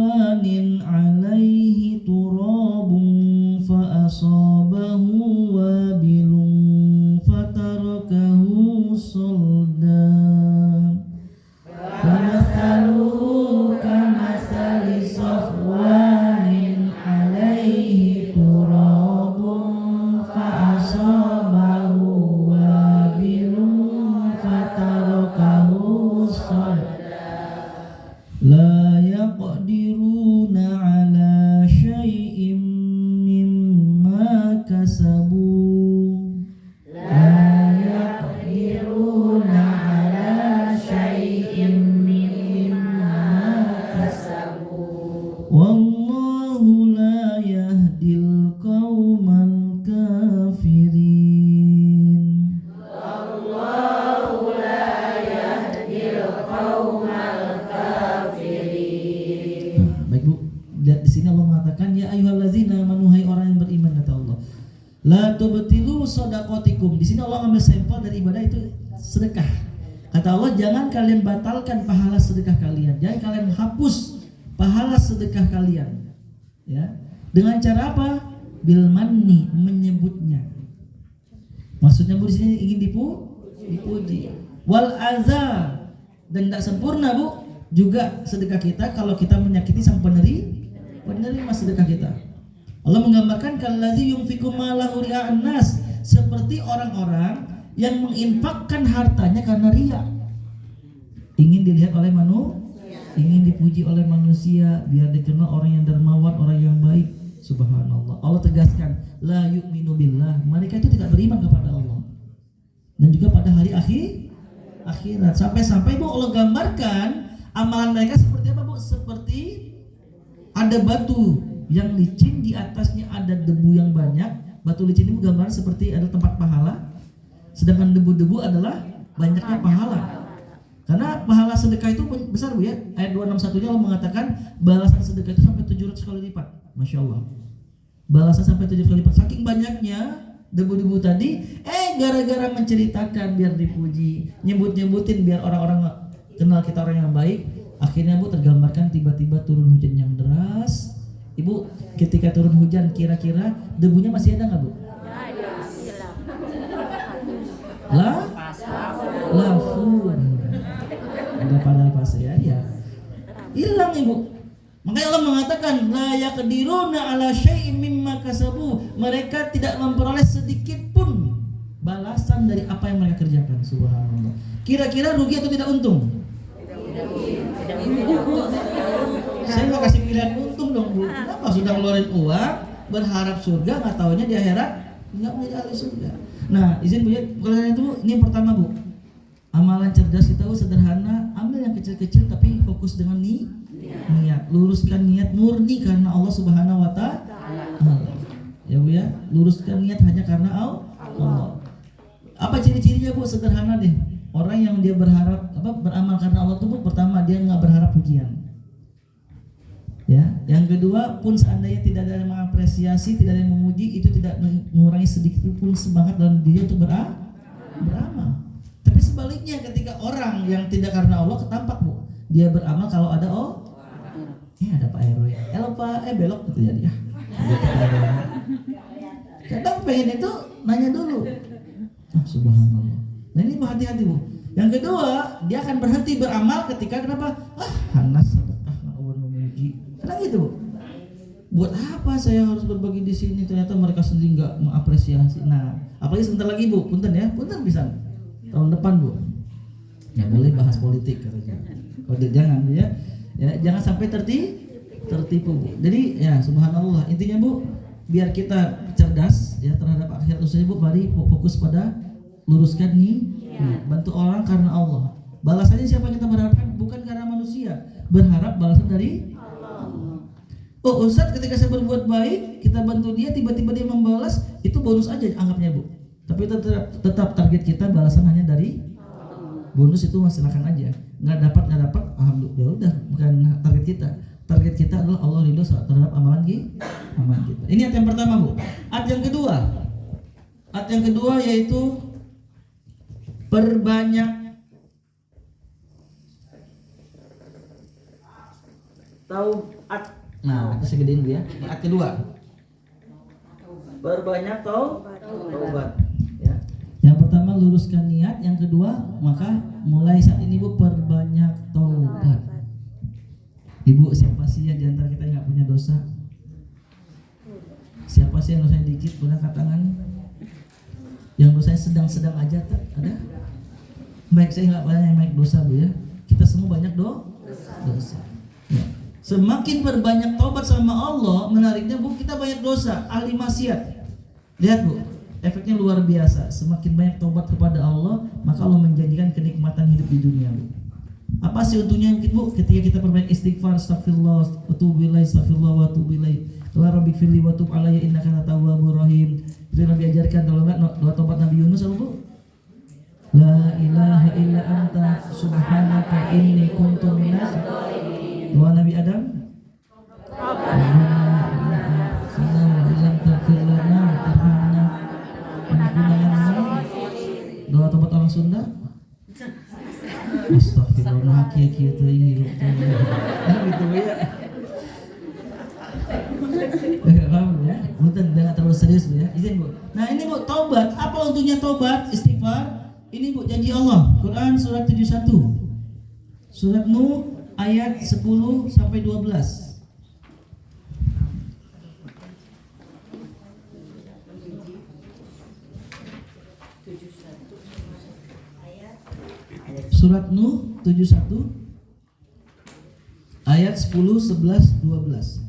صفوان عليه تراب فأصابه وابل فتركه صلدا فمثله كمثل صفوان عليه تراب فأصابه وابل فتركه صلدا لا يقدرون على شيء مما كسبوا لا يقدرون على شيء مما كسبوا والله لا يهدي القوم الكافرين والله لا يهدي القوم الكافرين. Baik Bu, lihat di sini Allah mengatakan ya ayyuhallazina amanu, hai orang yang beriman, kata Allah. La tubtilu shadaqatikum. Di sini Allah ambil sampel dari ibadah itu sedekah. Kata Allah, jangan kalian batalkan pahala sedekah kalian. Jangan kalian hapus pahala sedekah kalian. Ya. Dengan cara apa? Bil manni, menyebutnya. Maksudnya Bu di sini ingin dipuji. Wal azza, dan tidak sempurna Bu juga sedekah kita kalau kita menyakiti sang penerima sedekah kita. Allah menggambarkan kallazi yunfiqu malahu ria'an nas, seperti orang-orang yang menginfakkan hartanya karena riya. Ingin dilihat oleh ingin dipuji oleh manusia, biar dikenal orang yang dermawan, orang yang baik. Subhanallah. Allah tegaskan, la yu'minu billah. Mereka itu tidak beriman kepada Allah. Dan juga pada hari akhirat. Sampai-sampai Bu Allah gambarkan amalan mereka seperti apa Bu? Seperti ada batu yang licin, di atasnya ada debu yang banyak. Batu licin ini gambar seperti ada tempat pahala, sedangkan debu-debu adalah banyaknya pahala. Karena pahala sedekah itu besar Bu ya. Ayat 261 nya Allah mengatakan balasan sedekah itu sampai 700 kali lipat. Masya Allah, balasan sampai 700 kali lipat. Saking banyaknya debu-debu tadi, gara-gara menceritakan biar dipuji, nyebut-nyebutin biar orang-orang kenal kita orang yang baik, akhirnya Bu tergambarkan tiba-tiba turun hujan yang deras. Ibu, ketika turun hujan kira-kira debunya masih ada nggak Bu? Lafur. Ada pada pas ya, hilang Ibu. Makanya Allah mengatakan la yaqdiruna ala syai'in mimma kasabu. Mereka tidak memperoleh sedikit pun balasan dari apa yang mereka kerjakan. Subhanallah. Kira-kira rugi atau tidak untung? Saya mau kasih pilihan untung dong Bu. Kenapa sudah ngeluarin uang berharap surga, nggak taunya di akhirat nggak punya ahli surga. Nah izin Bu ya, kalian itu ini yang pertama Bu. Amalan cerdas kita sederhana, ambil yang kecil-kecil tapi fokus dengan niat. Luruskan niat murni karena Allah Subhanahu wa Ta'ala. Ya Bu ya, luruskan niat hanya karena Allah. Apa ciri-cirinya Bu? Sederhana deh. Orang yang dia berharap beramal karena Allah itu Bu, pertama dia nggak berharap pujian. Ya, yang kedua pun seandainya tidak ada yang mengapresiasi, tidak ada yang memuji, itu tidak mengurangi sedikit pun semangat dalam dia untuk beramal. Tapi sebaliknya ketika orang yang tidak karena Allah ketampak Bu, dia beramal kalau ada ada Pak RW, belok gitu jadi ya. Kadang pengen itu nanya dulu. Subhanallah. Nah ini hati-hati Bu. Yang kedua, dia akan berhenti beramal ketika kenapa? Hanas sedekah Allah memuji. Karena gitu. Buat apa saya harus berbagi di sini? Ternyata mereka sendiri nggak mengapresiasi. Nah, apalagi sebentar lagi Bu, punten bisa. Tahun depan Bu. Ya boleh bahas politik katanya. Kalau jangan ya. Ya, jangan sampai tertipu Bu. Jadi ya subhanallah, intinya Bu, biar kita cerdas ya terhadap akhirat usaha Bu, mari fokus pada luruskan bantu orang karena Allah. Balasannya siapa yang kita berharapkan? Bukan karena manusia. Berharap balasan dari Allah. Ustaz, ketika saya berbuat baik, kita bantu dia, tiba-tiba dia membalas, itu bonus aja anggapnya Bu. Tapi tetap target kita balasan hanya dari bonus itu silakan aja. Nggak dapat, alhamdulillah, ya udah, bukan target kita. Target kita adalah Allah ridho terhadap amalan kita. Ini ayat yang pertama Bu. Ayat yang kedua yaitu perbanyak Nah, itu segedein dulu ya. Niat kedua. Berbanyak taubat. Ya. Yang pertama luruskan niat, yang kedua maka mulai saat ini Bu perbanyak taubat. Ibu, siapa sih yang diantara kita yang nggak punya dosa? Siapa sih yang dosanya dikit? Boleh angkat tangan. Yang dosanya sedang-sedang aja tak ada? Baik, saya nggak banyak yang baik dosa Bu ya. Kita semua banyak dosa. Ya. Semakin berbanyak taubat sama Allah, menariknya Bu, kita banyak dosa, ahli maksiat. Lihat Bu, efeknya luar biasa. Semakin banyak taubat kepada Allah, maka Allah menjanjikan kenikmatan hidup di dunia Bu. Apa sih untungnya Bu? Ketika kita perbanyak istighfar, astagfirullah, wa tubu ilaih, astagfirullah wa tubu ilaih. Ya Rabbi firli wa tub alayya innaka antat tawwabur rahim. Itu Nabi ajarkan, kalau enggak doa taubat Nabi Yunus apa Bu? La ilaha illa anta subhanaka inni kuntu minas zalimin. Doa Nabi Adam. Doa taubat orang Sunda. Astagfirullah, kia-kia teh hirup teh. Gitu ya. Paham ya? Punten jangan terlalu serius Bu ya. Izin Bu. Nah, ini Bu, taubat. Apa untungnya taubat? Istighfar. Ini Bu janji Allah. Quran surat 71. Surat Nuh ayat 10 sampai 12. Surat Nuh 71 ayat 10, 11, 12.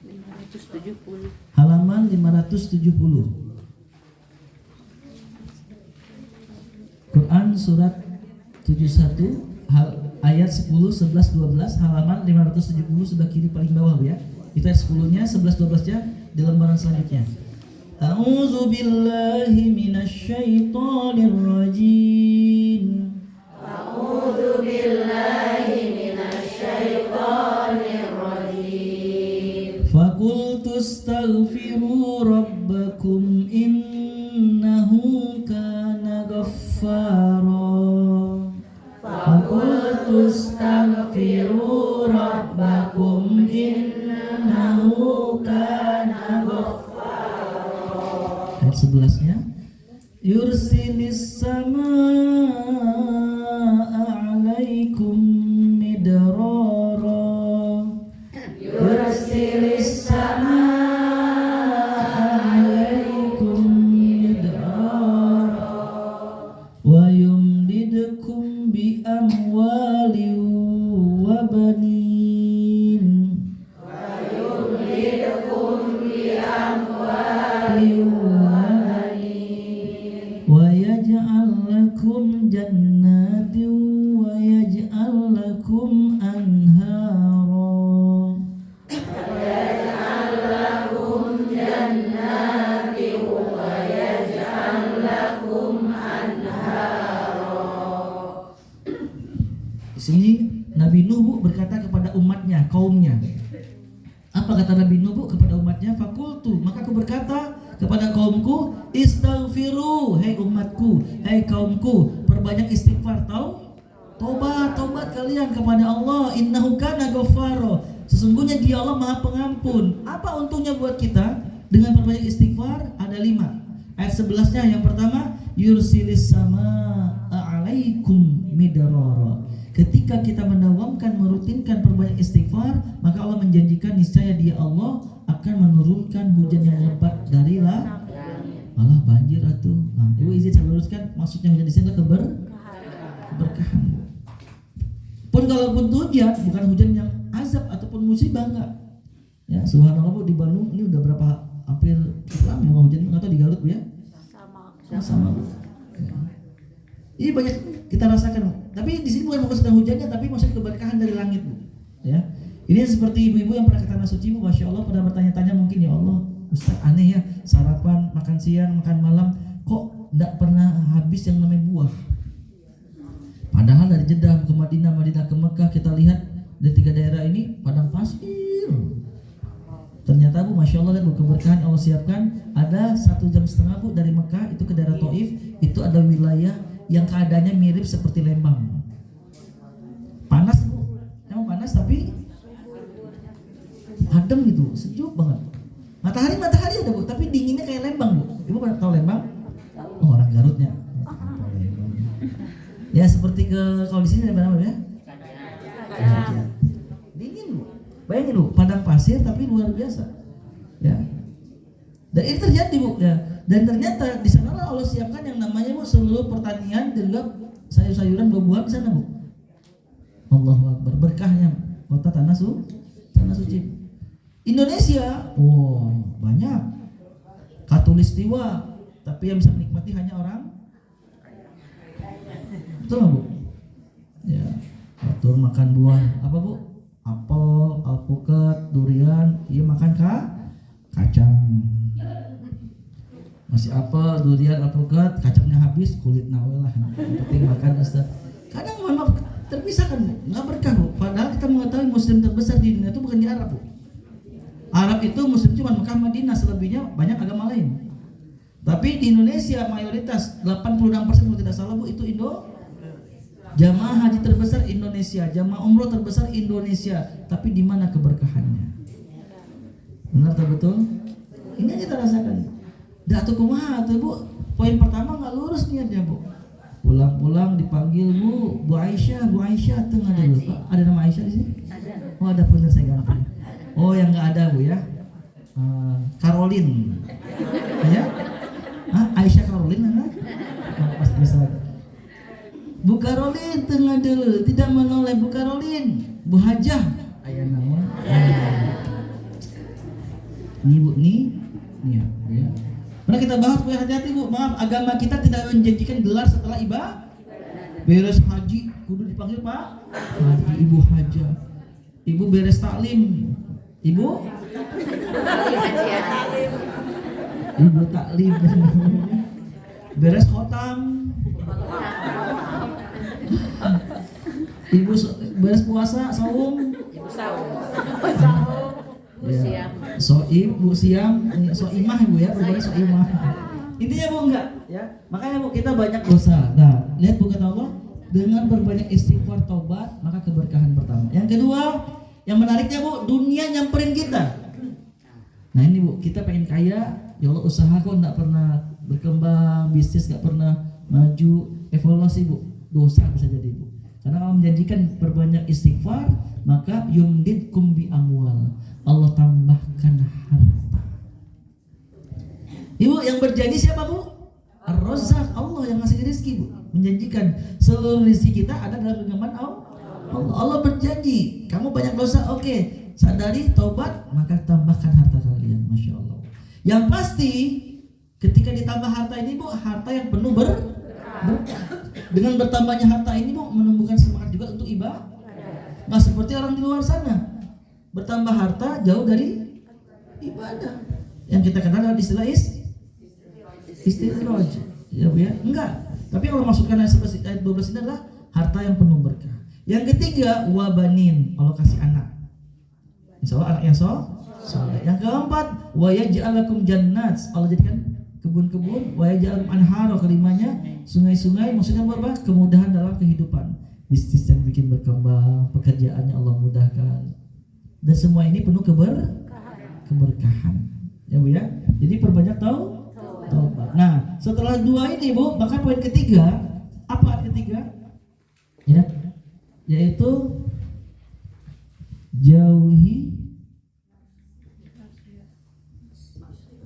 570. Halaman 570. Quran surat 71 ayat 10, 11, 12, halaman 570 sebelah kiri paling bawah ya. Itu ayat 10-nya, 11, 12-nya di lembaran selanjutnya. A'udzu billahi minasyaitonir rajim. A'udzu billahi minasyaitonir rajim. Faqultu astaghfiru rabbakum innahu kana ghaffara. Faqultu astaghfiru rabbakum innahu kana ghaffara. Ayat 11-nya. Yursilis samaa 'alaikum midrara. Yursilis samaa 'alaikum midrara wa yumdidkum bi amwalin wa banin. Wa yumdidkum bi amwalin wa yaj'al lakum jannatin wa yaj'al lakum anhara. Wa yaj'al lakum jannatin wa yaj'al lakum anhara. Di sini Nabi Nuh Bu berkata kepada umatnya, kaumnya. Apa kata Nabi Nuh Bu kepada umatnya? Fakultu, maka aku berkata kepada kaumku, istaghfiru, hei umatku, hei kaumku, perbanyak istighfar, taubat kalian kepada Allah, innahu kana ghaffara, sesungguhnya Dia Allah Maha Pengampun. Apa untungnya buat kita dengan perbanyak istighfar? Ada 5. Ayat 11-nya yang pertama, yursilis samaa 'alaikum midrara. Ketika kita mendawamkan, merutinkan perbanyak istighfar, maka Allah menjanjikan niscaya Dia Allah akan menurunkan hujan yang lebat dari langit. Malah banjir atuh. Nah, Ibu izin saya luruskan, maksudnya hujan di sini adalah keberkahan. Pun kalaupun hujan, bukan hujan yang azab ataupun musibah, enggak. Ya, subhanallah Bu, di Bandung ini udah berapa hampir lama hujan, enggak tahu di Garut Bu ya? Sama Bu. Ya. Ini banyak kita rasakan. Tapi di sini bukan fokus tentang hujannya, tapi maksudnya keberkahan dari langit Bu. Ya. Ini seperti ibu-ibu yang pernah ke Tanah Suci Bu, Masya Allah, pernah bertanya-tanya mungkin, ya Allah Ustaz aneh ya, sarapan, makan siang, makan malam kok tidak pernah habis yang namanya buah. Padahal dari Jeddah ke Madinah, Madinah ke Mekah, kita lihat di 3 daerah ini padang pasir. Ternyata Bu, Masya Allah, lihat Bu, keberkahan Allah siapkan. Ada 1,5 jam Bu dari Mekah itu ke daerah Taif, itu ada wilayah yang keadaannya mirip seperti Lembang. Panas Bu, emang panas, tapi adem gitu, sejuk banget. Matahari ada Bu, tapi dinginnya kayak Lembang Bu. Ibu pernah tahu Lembang? Oh, orang Garutnya. Ya seperti kalau di sini ada apa ya? Dingin Bu. Bayangin Bu, padang pasir tapi luar biasa. Ya. Dan ini terjadi Bu ya. Dan ternyata di sana Allah siapkan yang namanya Bu seluruh pertanian dan juga sayur-sayuran buah-buahan di sana Bu. Allahu Akbar, berkahnya kota tanah suci. Indonesia, banyak katulistiwa, tapi yang bisa menikmati hanya orang. Betul nggak Bu? Ya, atur makan buah apa Bu? Apel, alpukat, durian, iya makan kacang. Masih apel, durian, alpukat, kacangnya habis, kulit nawel lah. Yang penting makan Ustaz. Kadang maaf terpisahkan Bu, nggak berkah Bu. Padahal kita mengetahui Muslim terbesar di dunia itu bukan di Arab Bu. Arab itu Muslim cuma Mekah, Madinah, selebihnya banyak agama lain. Tapi di Indonesia mayoritas 86% kalau tidak salah Bu itu jamaah haji terbesar Indonesia, jamaah umroh terbesar Indonesia. Tapi di mana keberkahannya? Benar tak betul? Ini yang kita rasakan. Datu kumaha tuh Bu? Poin pertama nggak lurus niatnya Bu. Pulang-pulang dipanggil Bu Aisyah tuh nggak ada dulu Pak. Ada nama Aisyah di sini? Oh ada, pun saya ganti. Oh yang nggak ada Bu ya, Caroline, ya? Aisyah Caroline mana? Pas bisa. Bu Caroline tengah dulu, tidak menoleh Bu Caroline, Bu Hajah, ayah nama. Ini Bu nih ya. Pernah kita bahas Bu, hati-hati Bu, maaf agama kita tidak menjanjikan gelar setelah ibadah. Beres haji kudu dipanggil Pak Haji, Ibu Hajah. Ibu beres taklim, Ibu taklim. Beres khotam, Ibu beres puasa, saum, ya. Bu siam, soimah Ibu ya, berbagai soimah. Intinya Bu enggak ya. Makanya Bu kita banyak dosa. Nah, lihat Bu kata Allah, dengan berbanyak istighfar taubat maka keberkahan pertama. Yang kedua, yang menariknya Bu, dunia nyamperin kita. Nah ini Bu, kita pengen kaya, ya Allah usaha kok enggak pernah berkembang, bisnis enggak pernah maju, evaluasi Bu, dosa bisa jadi Bu. Karena Allah menjanjikan berbanyak istighfar, maka yumdidkum bi amwal, Allah tambahkan harta. Ibu yang berjanji siapa Bu? Ar-Razzaq, Allah yang ngasih rezeki Bu, menjanjikan seluruh rezeki kita ada dalam genggaman Allah berjanji, kamu banyak dosa, oke, sadari, taubat, maka tambahkan harta kalian, masya Allah. Yang pasti, ketika ditambah harta ini Bu, harta yang penuh berkah. Dengan bertambahnya harta ini Bu, menumbuhkan semangat juga untuk ibadah. Nggak seperti orang di luar sana, bertambah harta jauh dari ibadah. Yang kita kenal adalah istilah istiroj, ya Bu ya, enggak. Tapi kalau masukkan ayat 12 ini adalah harta yang penuh berkah. Yang ketiga, wabanin, Allah kasih anak. Insya Allah anak yang soleh. Yang keempat, wa yaj'alakum jannat, Allah jadikan kebun-kebun, wa yaj'alakum anhara, kelimanya sungai-sungai, maksudnya apa? Kemudahan dalam kehidupan. Bisnis yang bikin berkembang, pekerjaannya Allah mudahkan. Dan semua ini penuh keberkahan. Ya Bu ya. Jadi perbanyak taubat. Nah, setelah dua ini Bu, maka poin ketiga, apa ketiga? Ya. Yaitu jauhi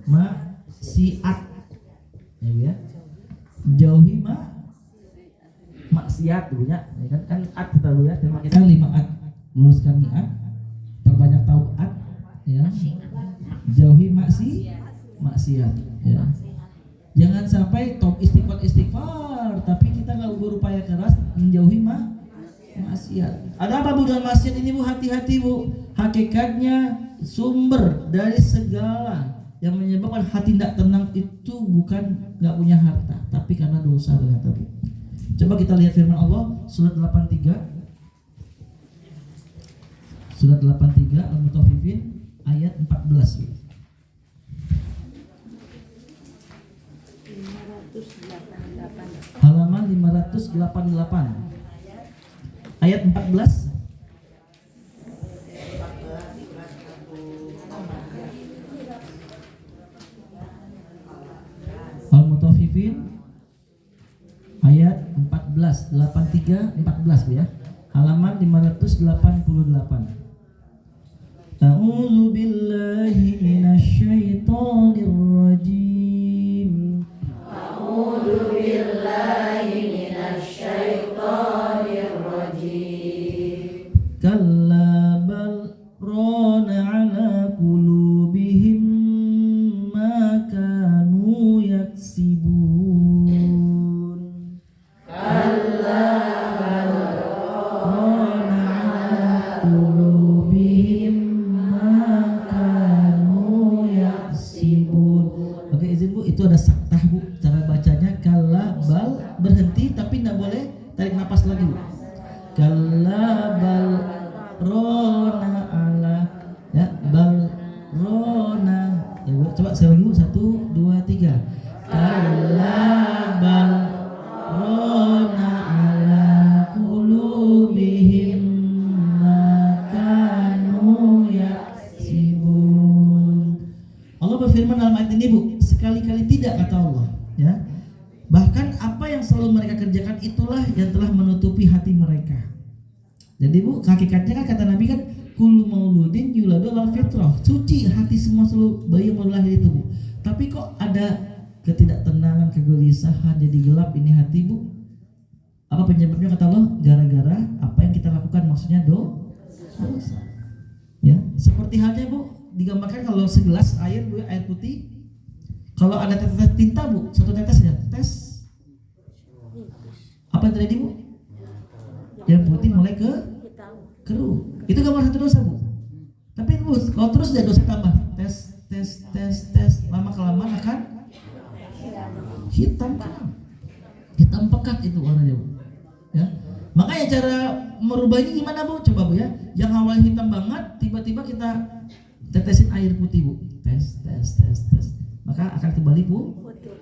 maksiat, ya, jauhi maksiat dulunya, ya kan at kita dulu ya, tema kita 5 at, luruskan niat, perbanyak taat, ya, jauhi maksiat, ya. Jangan sampai top istighfar, tapi kita nggak berupaya keras menjauhi maksiat. Ada apa Bu dalam maksiat ini Bu? Hati-hati Bu. Hakikatnya sumber dari segala yang menyebabkan hati tidak tenang itu bukan nggak punya harta, tapi karena dosa ternyata Bu. Coba kita lihat firman Allah surat 83. Surat 83 Al-Mutaffifin ayat 14 Bu. Halaman 588 ayat 14. Al-Mutaffifin ayat 14, 83 14 Bu ya. Halaman 588. A'udzu billahi minasyaitonir rajim. A'udzu billahi minasyaitonir rajim. Kalla bal rana ala qulubihim ma kanu yaksibun. Kalla bal Rana ala qulubihim ma kanu yaksibun. Oke, izin Bu, itu ada saktah Bu. Cara bacanya kalla bal, berhenti tapi tidak boleh tarik napas lagi Bu. Kalla bal rona ala, ya, bal rona, ya Bu, coba sekali lagi Bu, 1, 2, 3. Kalla bal rona ala qulubihim ma kanu yaksibun. Allah berfirman dalam ayat ini Bu, sekali-kali tidak kata Allah, ya. Bahkan apa yang selalu mereka kerjakan itulah yang telah menutupi hati mereka. Jadi Bu, hakikatnya kan kata Nabi kan kullu mauludin yuladu alal fitrah. Suci hati semua seluruh bayi yang baru lahir itu Bu. Tapi kok ada ketidaktenangan, kegelisahan, jadi gelap ini hati Bu. Apa penyebabnya kata Allah? Gara-gara apa yang kita lakukan, maksudnya dosa. Ya, seperti halnya Bu, digambarkan kalau segelas air Bu, air putih. Kalau ada tetes tinta Bu, satu tetes ya, tes. Apa yang terjadi Bu? Yang putih mulai ke keruh. Itu gambar satu dosa Bu. Tapi Bu, kalau terus dia dosa tambah, tes, lama kelamaan akan hitam pekat itu warnanya Bu. Ya, makanya cara merubah ini gimana Bu? Coba Bu ya. Yang awalnya hitam banget, tiba-tiba kita tetesin air putih Bu. Tes. Maka akan kembali Bu.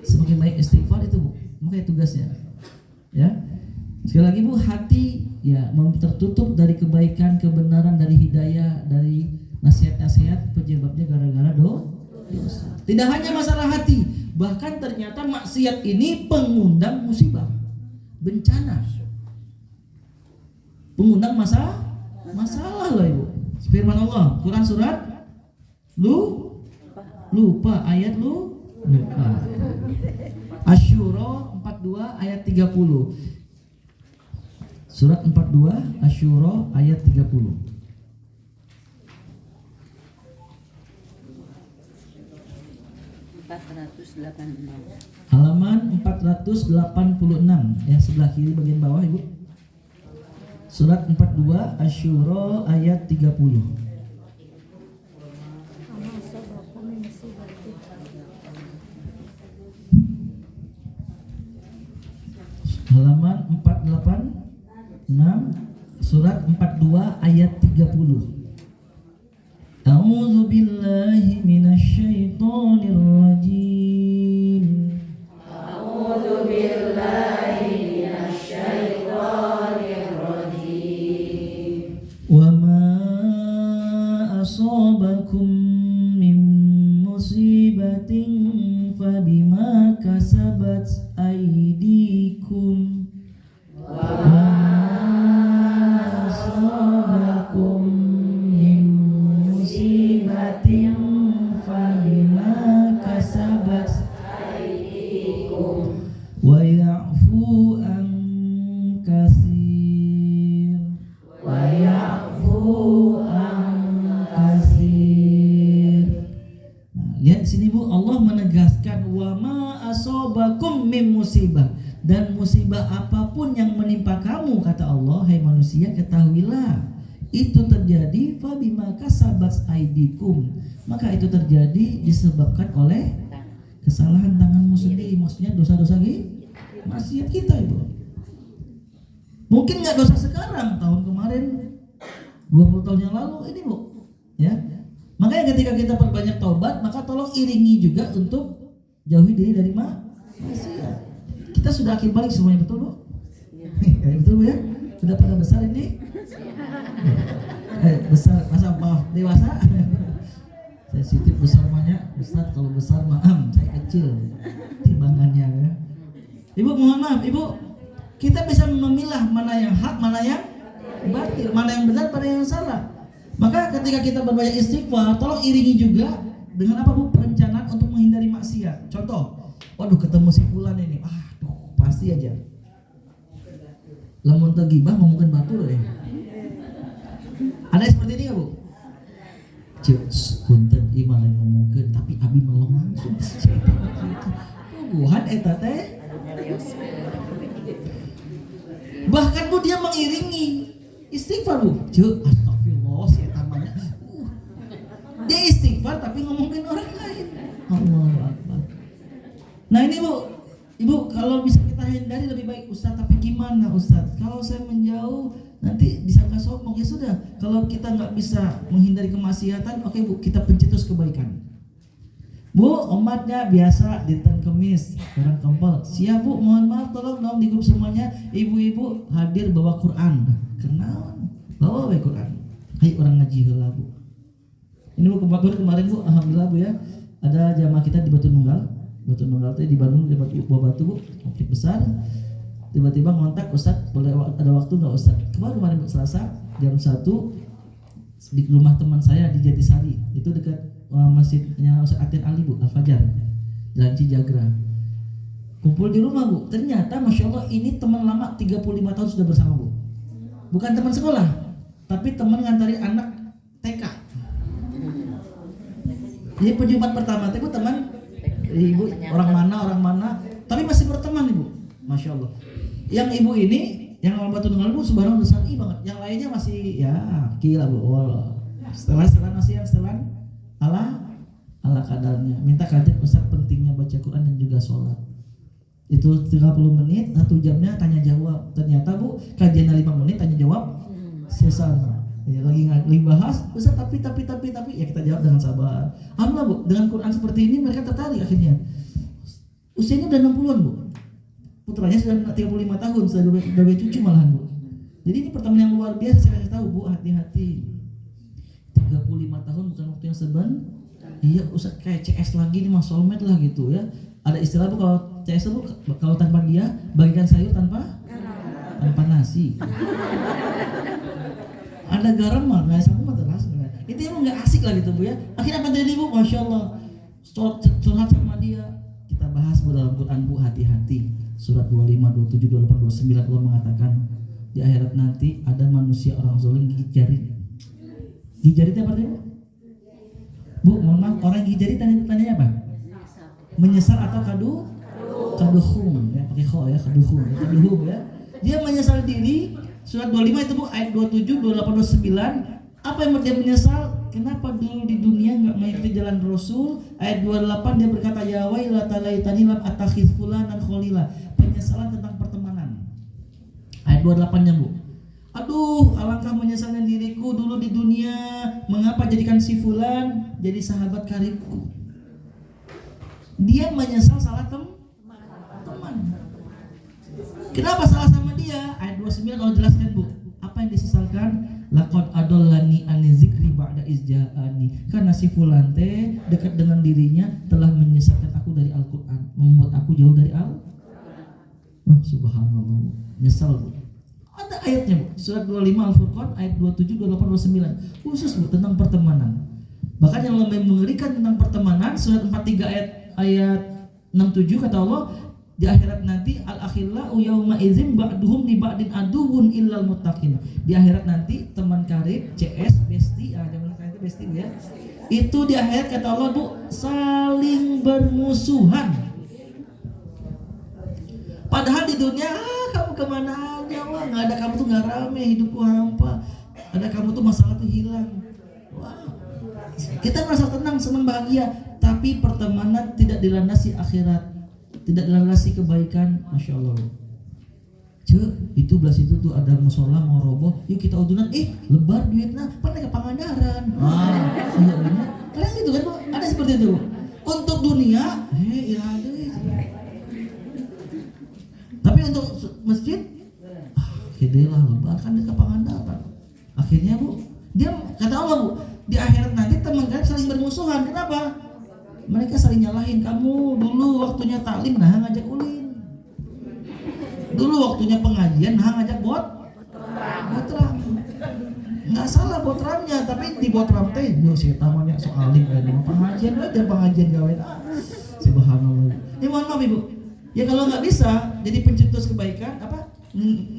Semakin baik istighfar itu Bu. Makanya tugasnya. Ya. Sekali lagi Bu, hati ya tertutup dari kebaikan, kebenaran, dari hidayah, dari nasihat-nasihat, penyebabnya gara-gara dosa. Tidak hanya masalah hati, bahkan ternyata maksiat ini pengundang musibah, bencana, pengundang masalah loh Ibu. Firman Allah, Quran surat lupa ayat lupa. Asy-Syura 42 ayat 30. Surat 42 Asy-Syura ayat 30. Halaman 486 ya, sebelah kiri bagian bawah Ibu. Surat 42 Asy-Syura ayat 30. Halaman 486 surat 42 ayat 30. A'udzu billahi minasyaitonir rajim. A'udzu billahi minasyaitonir rajim. Wa ma asabakum min musibatin fabima kasabat aydikum. Wa ma asabakum min musibatin fabima kasabat aydikum wa ya'fu an katsir wa ya'fu an katsir. Nah, lihat di sini Bu, Allah menegaskan wa ma asabakum min musibah, dan musibah apapun yang menimpa kamu kata Allah, hai manusia, ketahuilah itu terjadi fabima kasabat aidikum, maka itu terjadi disebabkan oleh kesalahan tanganmu sendiri, maksudnya dosa-dosa maksiat kita Ibu. Mungkin nggak dosa sekarang, tahun kemarin, 20 tahun yang lalu ini Bu, ya. Makanya ketika kita perbanyak taubat, maka tolong iringi juga untuk jauhi diri dari maksiat. Kita sudah akhir balik semuanya, betul Bu? Ya, betul Bu ya? Sudah pada besar ini? Besar, masa maaf dewasa? Sensitif besar banyak, besar kalau besar saya kecil. pertimbangannya ya. Ibu mohon maaf, Ibu, kita bisa memilah mana yang hak, mana yang batil, mana yang benar, mana yang salah. Maka ketika kita berbanyak istighfar, tolong iringi juga dengan apa Bu? Perencanaan untuk menghindari maksiat. Contoh, waduh ketemu si fulan ini, aduh pasti aja. Lamun teu gibah ngomongkeun batur ya. Ada yang seperti ini enggak Bu? Cuk, punten ieu mah lain ngomongkeun tapi abi melong langsung. Puguhan eta teh. Bahkan Bu dia mengiringi istighfar Bu. Cuk, astagfirullah si eta mah. Dia istighfar tapi ngomongin orang lain. Allahu Akbar. Nah ini Bu, Ibu kalau bisa kita hindari lebih baik Ustaz, tapi gimana Ustaz? Kalau saya menjauh nanti disangka sombong. Ya sudah, kalau kita nggak bisa menghindari kemaksiatan, oke Bu, kita pencetus kebaikan. Bu, omatnya biasa dinten Kemis, orang kempel. Siap Bu, mohon maaf tolong dong di grup semuanya ibu-ibu hadir bawa Quran. Kenalan, bawa Quran. Hai orang ngaji heula Bu. Ini Bu kemarin Bu, alhamdulillah Bu ya. Ada jamaah kita di Batu Nunggal. Batu Nunggal itu di Bandung, di Batu Bu, konflik besar. Tiba-tiba ngontak, Ustaz, boleh ada waktu nggak Ustaz? Kemarin Selasa jam 1 di rumah teman saya di Jatisari, itu dekat masjidnya Ustaz Atin Ali Bu, Al-Fajar, Jalan Cijagra. Kumpul di rumah Bu, ternyata Masya Allah ini teman lama 35 tahun sudah bersama Bu. Bukan teman sekolah, tapi teman ngantari anak TK. Jadi perjumpaan pertama itu teman ibu orang mana, tapi masih berteman Ibu, Masya Allah. Yang ibu ini, yang orang Batu Nunggal Bu, subhanallah besari banget. Yang lainnya masih ya gila Bu. Setelan masih yang setelan ala kadarnya. Minta kajian Ustaz pentingnya baca Quran dan juga sholat. Itu 30 menit, 1 jamnya tanya jawab. Ternyata Bu, kajiannya 5 menit tanya jawab selesai. Ya, lagi bahas, Ustaz tapi ya kita jawab dengan sabar. Alhamdulillah Bu, dengan Quran seperti ini mereka tertarik akhirnya. Usianya udah 60-an Bu. Putranya sudah 35 tahun, sudah dua cucu malahan Bu. Jadi ini pertemuan yang luar biasa, saya kasih tahu Bu, hati-hati. 35 tahun bukan waktu yang sebentar. Iya Ustaz kayak CS lagi nih, mas soulmate lah gitu ya. Ada istilah Bu kalau CS Bu, kalau tanpa dia bagikan sayur tanpa nasi. Ada garam mah nggak sama terus itu emang nggak asik lah gitu Bu ya. Akhirnya apa jadi Bu? Masya Allah curhat sama dia. Kita bahas Bu dalam Quran Bu, hati-hati. Surat 25, 27, 28, 29 Allah mengatakan di akhirat nanti ada manusia orang zalim gigit jari. Gigit jari itu apa artinya Bu? Mohon maaf, orang gigit jari tanya apa? Menyesal atau kaduhum ya, pakai kho ya, kaduhum ya. Dia menyesal diri. Surat 25 itu Bu, ayat 27, 28, 29. Apa yang dia menyesal? Kenapa dulu di dunia enggak mengikuti jalan Rasul? Ayat 28 dia berkata, ya waila talaitani lam atakhiz fulanan khalila. Penyesalan tentang pertemanan. Ayat 28-nya Bu. Aduh, alangkah menyesalnya diriku dulu di dunia, mengapa jadikan si fulan jadi sahabat karibku. Dia menyesal salah teman. Kenapa salah sama dia? Ayat 29 kalau jelaskan Bu. Apa yang disesalkan? Laqad adallani an zikri ba'da izja'ani. Karena si fulan teh dekat dengan dirinya telah menyesatkan aku dari Al-Qur'an, membuat aku jauh dari Oh, subhanallah. Nyesal Bu. Ada ayatnya Bu. Surat 25 Al-Furqan ayat 27, 28, 29. Khusus Bu tentang pertemanan. Bahkan yang lebih mengerikan tentang pertemanan, surat 43 ayat 67 kata Allah, di akhirat nanti al-akhillau yauma idzin ba'duhum li ba'din aduwwun illal muttaqin. Di akhirat nanti teman karib, CS, bestie, zaman sekarang itu bestie ya. Itu di akhirat kata Allah Bu, saling bermusuhan. Padahal di dunia kamu kemana aja, wah nggak ada kamu tuh nggak rame, hidupku hampa. Ada kamu tuh masalah tuh hilang. Wah, kita merasa tenang, senang, bahagia. Tapi pertemanan tidak dilandasi akhirat, tidak dilandasi kebaikan, Masya Allah. Itu belas itu tuh ada musola mau roboh, yuk kita udunan, lebar duitnya, pernah ke Pangandaran. Iya benar. Kalian gitu kan Bu? Ada seperti itu Bu. Untuk dunia, ya ada. Tapi untuk masjid, lah lebar kan ke Pangandaran. Akhirnya Bu, dia kata Allah Bu, di akhirat nanti teman kalian saling bermusuhan. Kenapa? Mereka saling nyalahin, kamu dulu waktunya taklim nah ngajak ulin. Dulu waktunya pengajian nah ngajak botram. Nggak salah botramnya, tapi di botram teh yo si tamanya soalin ini pengajian aja pengajian gawe. Subhanallah. Ya mohon maaf Ibu. Ya kalau nggak bisa jadi pencetus kebaikan apa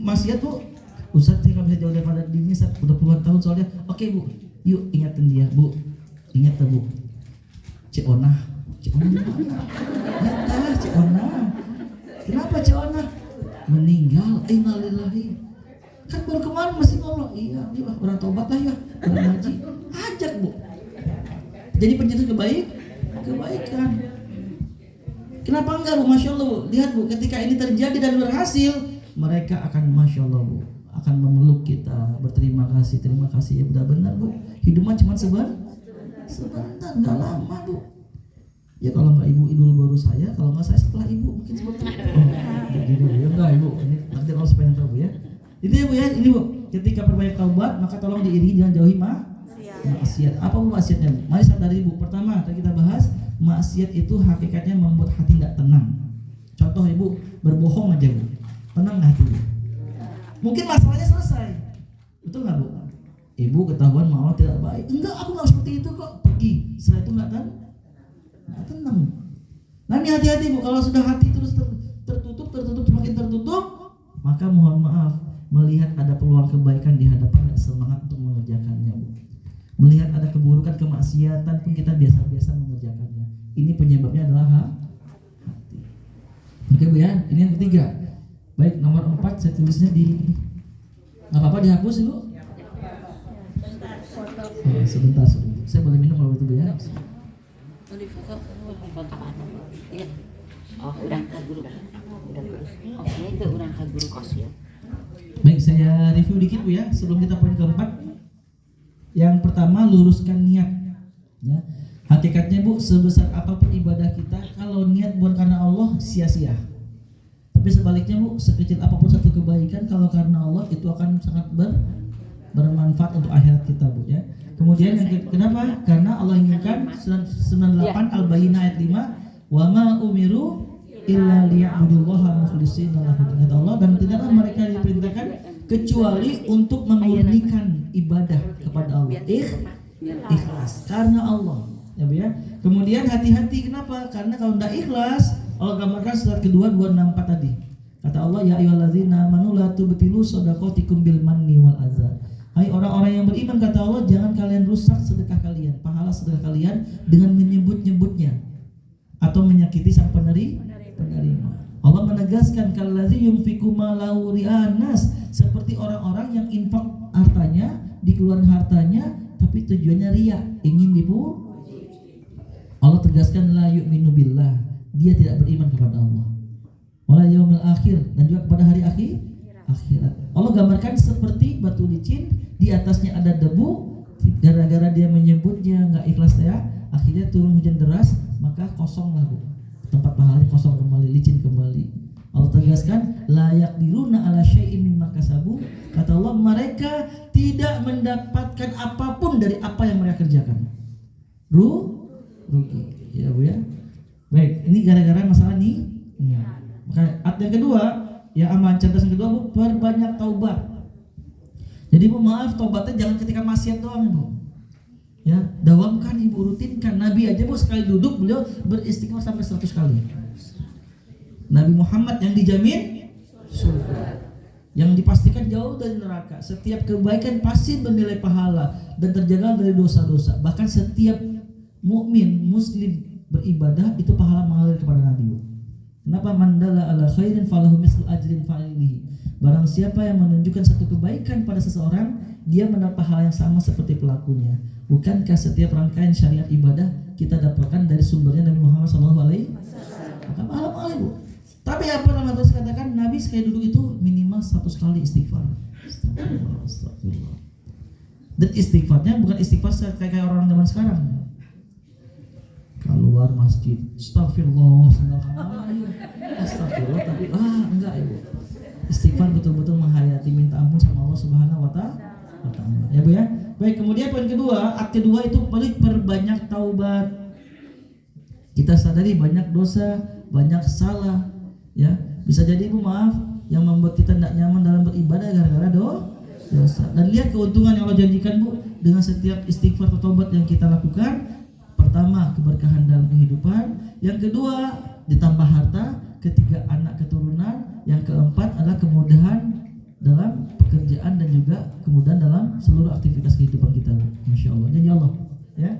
maksiat Bu. Ustaz saya nggak bisa jauh daripada dini udah puluhan tahun soalnya. Oke Bu, yuk ingatin dia Bu. Ingat tuh Bu. Cik Ona mana? Ya Cik Ona. Kenapa Cik Ona? Meninggal. Innalillahi. Kan baru kemarin masih ngomong. Iya orang tobat lah ya. Orang ngaji. Ajak Bu. Jadi pencetus kebaikan. Kenapa enggak Bu? Masya Allah Bu. Lihat Bu, ketika ini terjadi dan berhasil, mereka akan Masya Allah Bu, akan memeluk kita, berterima kasih. Terima kasih ya benar-benar Bu. Hidupnya cuma sebentar, nggak lama Bu. Ya kalau nggak Ibu dulu baru saya, kalau nggak saya setelah Ibu mungkin seperti itu. Jadi ya enggak Ibu, ini nanti kalau supaya tahu Bu ya. Ini ya Bu ya, ini Bu. Ketika perbanyak taubat, maka tolong diiringi dengan jauhi maksiat. Apa Bu maksiatnya Bu? Mari sadari Bu. Pertama, kita bahas maksiat itu hakikatnya membuat hati tidak tenang. Contoh Ibu berbohong aja Bu, tenang nggak hati Bu? Mungkin masalahnya selesai, betul nggak Bu? Ibu ketahuan mau tidak baik, enggak aku nggak seperti itu kok, pergi. Setelah itu nggak tenang. Nah ini hati-hati Bu, kalau sudah hati terus tertutup semakin tertutup, maka mohon maaf melihat ada peluang kebaikan di hadapan dan semangat untuk mengerjakannya Bu. Melihat ada keburukan kemaksiatan pun kita biasa-biasa mengerjakannya. Ini penyebabnya adalah hati. Oke Bu ya, ini yang ketiga. Baik, nomor 4 saya tulisnya di nggak apa-apa dihapus Bu. Oh, sebentar. Saya boleh minum kalau itu Bu ya. Oh, udah guru dah. Udah terus. Oke, itu urang ka guru kos ya. Baik, saya review dikit Bu ya sebelum kita poin keempat. Yang pertama, luruskan niat. Ya. Hakikatnya Bu, sebesar apapun ibadah kita, kalau niat bukan karena Allah sia-sia. Tapi sebaliknya Bu, sekecil apapun satu kebaikan kalau karena Allah itu akan sangat bermanfaat untuk akhirat kita Bu ya. Kemudian kenapa? Karena Allah inginkan 98 Al-Bayyinah ayat 5, wa ma umiru illa liya'budullaha mukhlishina lahu din. Allah dan tidaklah mereka diperintahkan kecuali untuk memurnikan ibadah kepada Allah. Ikhlas karena Allah. Ya Bu ya. Kemudian hati-hati kenapa? Karena kalau tidak ikhlas, Allah gambarkan surat kedua 264 tadi. Kata Allah, ya ayyuhallazina amanu la tubtilu shadaqatikum bil manni wal adza. Hai orang-orang yang beriman, kata Allah, jangan kalian rusak sedekah kalian, pahala sedekah kalian dengan menyebut-nyebutnya atau menyakiti sang penerima. Allah menegaskan kallazi yunfiqu malahu ri'an nas, seperti orang-orang yang infak hartanya, dikeluarkan hartanya tapi tujuannya riya, ingin dipuji. Allah tegaskan la yu'minu billah, dia tidak beriman kepada Allah. Wala yaumil akhir, dan juga kepada hari akhirat. Allah gambarkan seperti batu licin, di atasnya ada debu, gara-gara dia menyebutnya nggak ikhlas ya, akhirnya turun hujan deras, maka kosonglah Bu. Tempat pahalanya kosong kembali, licin kembali. Allah tegaskan la yaqdiruna ala syai'in mimma kasabu, kata Allah mereka tidak mendapatkan apapun dari apa yang mereka kerjakan. Rugi ya Bu ya. Baik, ini gara-gara masalah nih. Ya. Maka yang kedua, ya aman cerdas yang kedua Bu, perbanyak taubat. Jadi Bu maaf, taubatnya jangan ketika maksiat doang Bu. Ya, dawamkan Ibu, rutinkan. Nabi aja Bu sekali duduk beliau beristighfar sampai 100 kali. Nabi Muhammad yang dijamin surga, yang dipastikan jauh dari neraka. Setiap kebaikan pasti bernilai pahala dan terjaga dari dosa-dosa. Bahkan setiap mukmin muslim beribadah itu pahala mengalir kepada Nabi Bu. Kenapa? Mandala ala khairin falahu mislu ajrin fa'ilihi. Barang siapa yang menunjukkan satu kebaikan pada seseorang, dia mendapat pahala yang sama seperti pelakunya. Bukankah setiap rangkaian syariat ibadah kita dapatkan dari sumbernya Nabi Muhammad SAW? Maka pahala mengalir Bu. Tapi apa nama terus katakan Nabi sekali duduk itu minimal 100 kali istighfar. Astagfirullah. Dan istighfarnya bukan istighfar kayak orang zaman sekarang. Keluar masjid, astagfirullah, astagfirullah, tapi enggak Ibu. Istighfar betul-betul menghayati, minta ampun sama Allah Subhanahu wa Ta'ala. Ya Bu ya. Baik, kemudian poin kedua, akte kedua itu perbanyak taubat. Kita sadari banyak dosa, banyak salah, ya. Bisa jadi ibu maaf yang membuat kita tidak nyaman dalam beribadah gara-gara dosa. Dan lihat keuntungan yang Allah janjikan bu dengan setiap istighfar atau tobat yang kita lakukan. Pertama, keberkahan dalam kehidupan. Yang kedua, ditambah harta. Ketiga, anak keturunan. Yang keempat adalah kemudahan dalam pekerjaan dan juga kemudahan dalam seluruh aktivitas kehidupan kita. Masya Allah, janji Allah. Ya.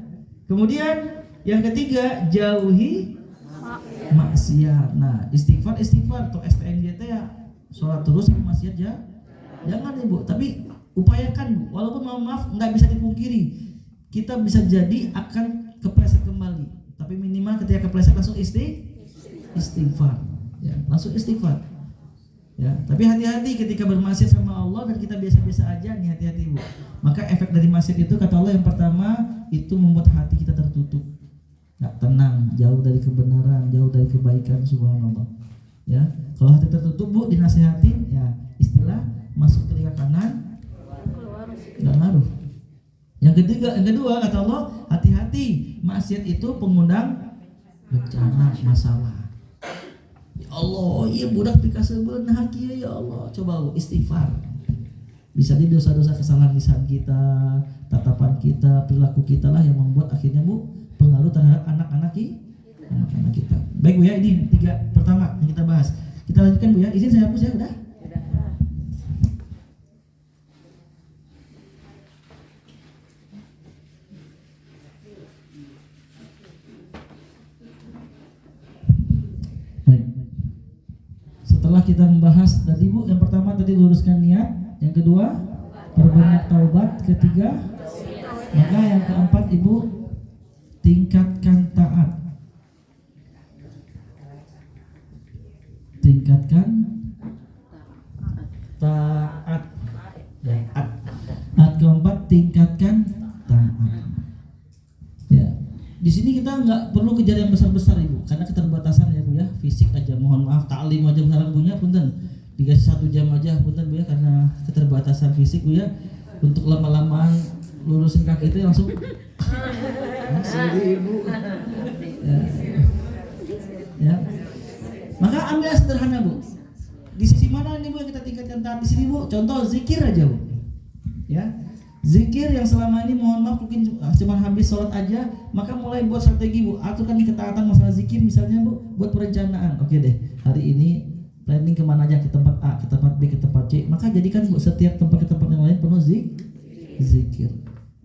Kemudian yang ketiga, jauhi maksiat. Nah, istighfar atau STNJT ya, sholat terus maksiat ya. Jangan ibu, tapi upayakan. Walaupun maaf nggak bisa dipungkiri, kita bisa jadi akan kepleset kembali. Tapi minimal ketika kepleset langsung istighfar. Ya, langsung istighfar. Ya, tapi hati-hati ketika bermaksiat sama Allah dan kita biasa-biasa aja nih, hati-hati bu. Maka efek dari maksiat itu kata Allah yang pertama itu membuat hati kita tertutup, nggak tenang, jauh dari kebenaran, jauh dari kebaikan, subhanallah. Ya, kalau hati tertutup bu, dinasihatin, ya istilah masuk telinga kanan, nggak ngaruh. Yang kedua kata Allah, hati-hati, maksiat itu pengundang bencana, masalah. Ya Allah, iya budak pikasa benar ya Allah. Coba istighfar. Bisa di dosa-dosa kesalahan lisan kita, tatapan kita, perilaku kita lah yang membuat akhirnya bu pengaruh terhadap anak-anak kita. Baik bu ya, ini 3 pertama yang kita bahas. Kita lanjutkan bu ya. Izin saya hapus ya, udah. Setelah kita membahas tadi bu, yang pertama tadi luruskan niat, yang kedua perbanyak taubat, ketiga maka yang keempat ibu tingkatkan taat. Keempat tingkatkan taat. Ya. Di sini kita nggak perlu kejar yang besar-besar ibu, karena keterbatasan ya bu ya, fisik aja. Mohon maaf, taklim aja sekarang punya punten dikasih 1 jam aja punten bu ya, karena keterbatasan fisik bu ya. Untuk lama-lamaan lurusin kaki itu langsung ibu. Ya. Maka ambil yang sederhana bu. Di sisi mana nih bu yang kita tingkatkan taat di sini bu? Contoh zikir aja bu. Ya. Zikir yang selama ini mohon maaf mungkin cuma habis sholat aja, maka mulai buat strategi bu, aturkan ketaatan masalah zikir misalnya bu, buat perencanaan. Oke deh, hari ini planning kemana aja, ke tempat A, ke tempat B, ke tempat C, maka jadikan bu setiap tempat ke tempat yang lain penuh zikir.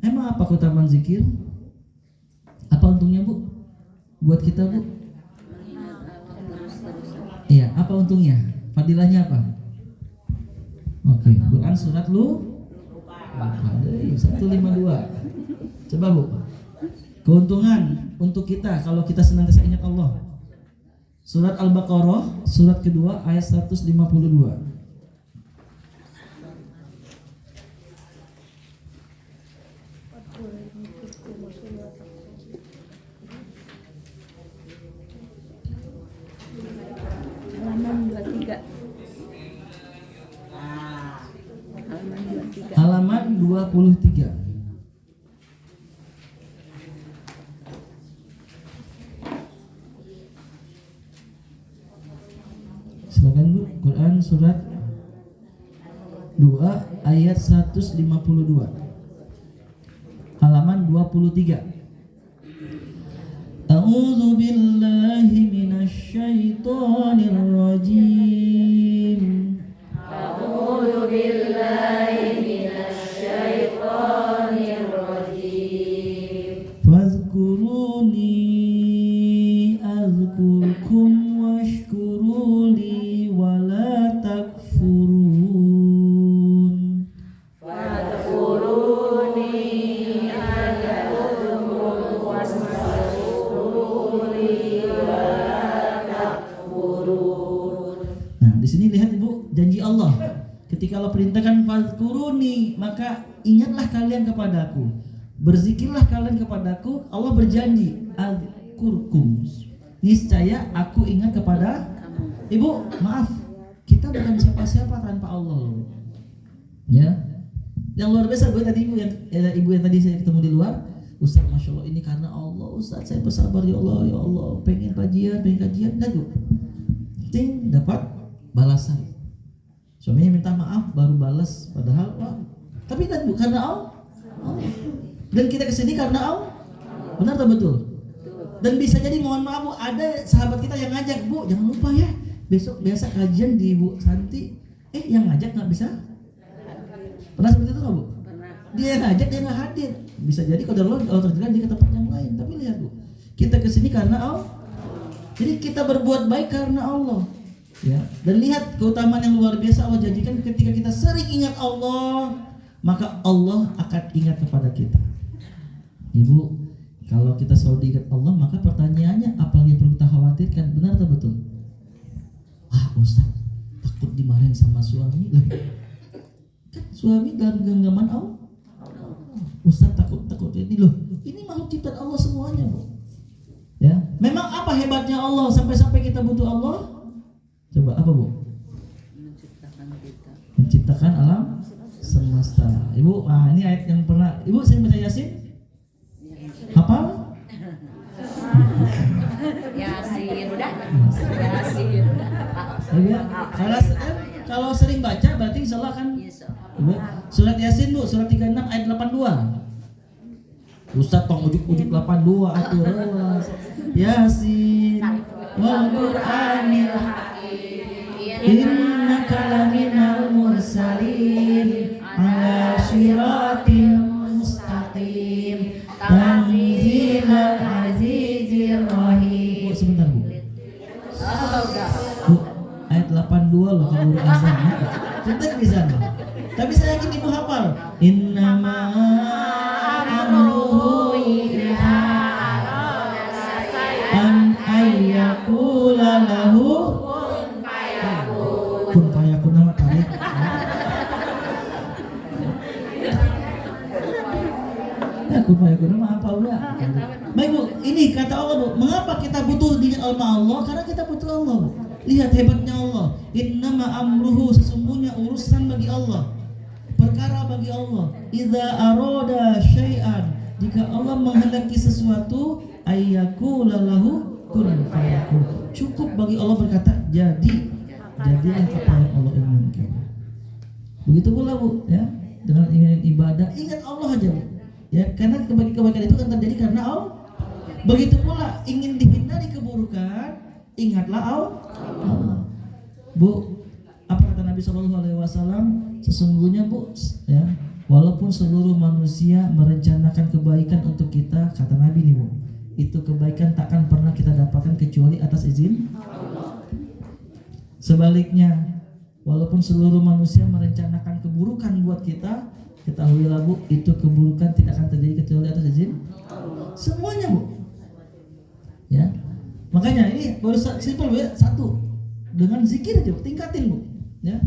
Emang apa keutamaan zikir? Apa untungnya bu? Buat kita bu? Iya, apa untungnya? Fadilahnya apa? Oke, Quran surat lu 152. Coba bu, keuntungan untuk kita kalau kita senantiasa ingat Allah. Surat Al-Baqarah, surat kedua ayat 152. Halaman 23. Silakan bu, Quran surat 2 ayat 152. Halaman 23. A'udzu billahi minasy syaithanir rajim. A'udzu billahi Fazkuruni azkurkum washkuruli wala takfurun. Fazkuruni azkurkum washkuruli wala takfurun. Nah, di sini lihat Ibu janji Allah. Ketika Allah perintahkan fazkuruni, maka ingatlah kalian kepadaku. Berzikirlah kalian kepadaku. Allah berjanji azkurkum, niscaya aku ingat kepada Ibu. Maaf, kita bukan siapa-siapa tanpa Allah. Ya, yang luar biasa gue tadi ibu yang tadi saya ketemu di luar, Ustaz, masya Allah ini karena Allah Ustaz saya bersabar ya Allah, pengen kajian, dan tuh ting dapat balasan. Suaminya minta maaf baru balas, padahal tapi kan karena Allah. Dan kita kesini karena Allah. Benar atau betul? Dan bisa jadi mohon maaf Bu, ada sahabat kita yang ngajak, Bu jangan lupa ya besok biasa kajian di Bu Santi. Yang ngajak nggak bisa. Pernah seperti itu nggak Bu? Pernah. Dia yang ngajak dia nggak hadir. Bisa jadi kalau terjadi dia ke tempat yang lain. Tapi lihat Bu, kita kesini karena Allah. Jadi kita berbuat baik karena Allah. Ya, dan lihat keutamaan yang luar biasa Allah janjikan ketika kita sering ingat Allah, maka Allah akan ingat kepada kita. Ibu, kalau kita selalu diingat Allah, maka pertanyaannya apa yang perlu kita khawatirkan? Benar atau betul? Ustaz, takut dimarahin sama suami. Kan suami dalam genggaman Allah. Ustaz takut ini loh. Ini makhluk ciptaan Allah semuanya, Bu. Ya, memang apa hebatnya Allah sampai kita butuh Allah? Coba apa Bu? Menciptakan alam semesta. Ibu, ini ayat yang pernah Ibu sering baca Yasin? Hafal? Yasin udah. Ya, kalau sering baca berarti insyaallah kan. Ibu, surat Yasin Bu, surat 36 ayat 82. Ustaz tong ujuk-ujuk 82 atuh. Yasin wal Qur'anil innaka laminal mursalin ala siratil mustaqim tanzilal azizir rahim. Sebentar Bu. Bu, ayat 82 loh kalau urut azan. Kita bisa loh. Tapi saya yakin Ibu hafal. Innama amruhu idza an ayyakula lahu kun fayakun nama tarik. Kun fayakun nama apa udah? Baik Bu, ini kata Allah Bu, mengapa kita butuh dengan Allah? Karena kita butuh Allah Bu. Lihat hebatnya Allah. Innama amruhu, sesungguhnya urusan bagi Allah, perkara bagi Allah. Idza aroda syai'an, jika Allah menghendaki sesuatu, ayyakula lahu kun fayakun. Cukup bagi Allah berkata jadi. Jadilah apa yang Allah inginkan. Begitu pula Bu, ya. Dengan ingin ibadah, ingat Allah aja Bu. Ya, karena kebaikan itu akan terjadi karena Allah. Begitu pula ingin dihindari keburukan, ingatlah Allah. Bu, apa kata Nabi SAW? Sesungguhnya Bu, ya, walaupun seluruh manusia merencanakan kebaikan untuk kita, kata Nabi nih Bu, itu kebaikan takkan pernah kita dapatkan kecuali atas izin Allah. Sebaliknya, walaupun seluruh manusia merencanakan keburukan buat kita, ketahuilah Bu, itu keburukan tidak akan terjadi kecuali atas izin Allah. Semuanya Bu. Ya. Makanya ini baru simpel Bu ya, satu. Dengan zikir aja Bu, tingkatin Bu. Ya.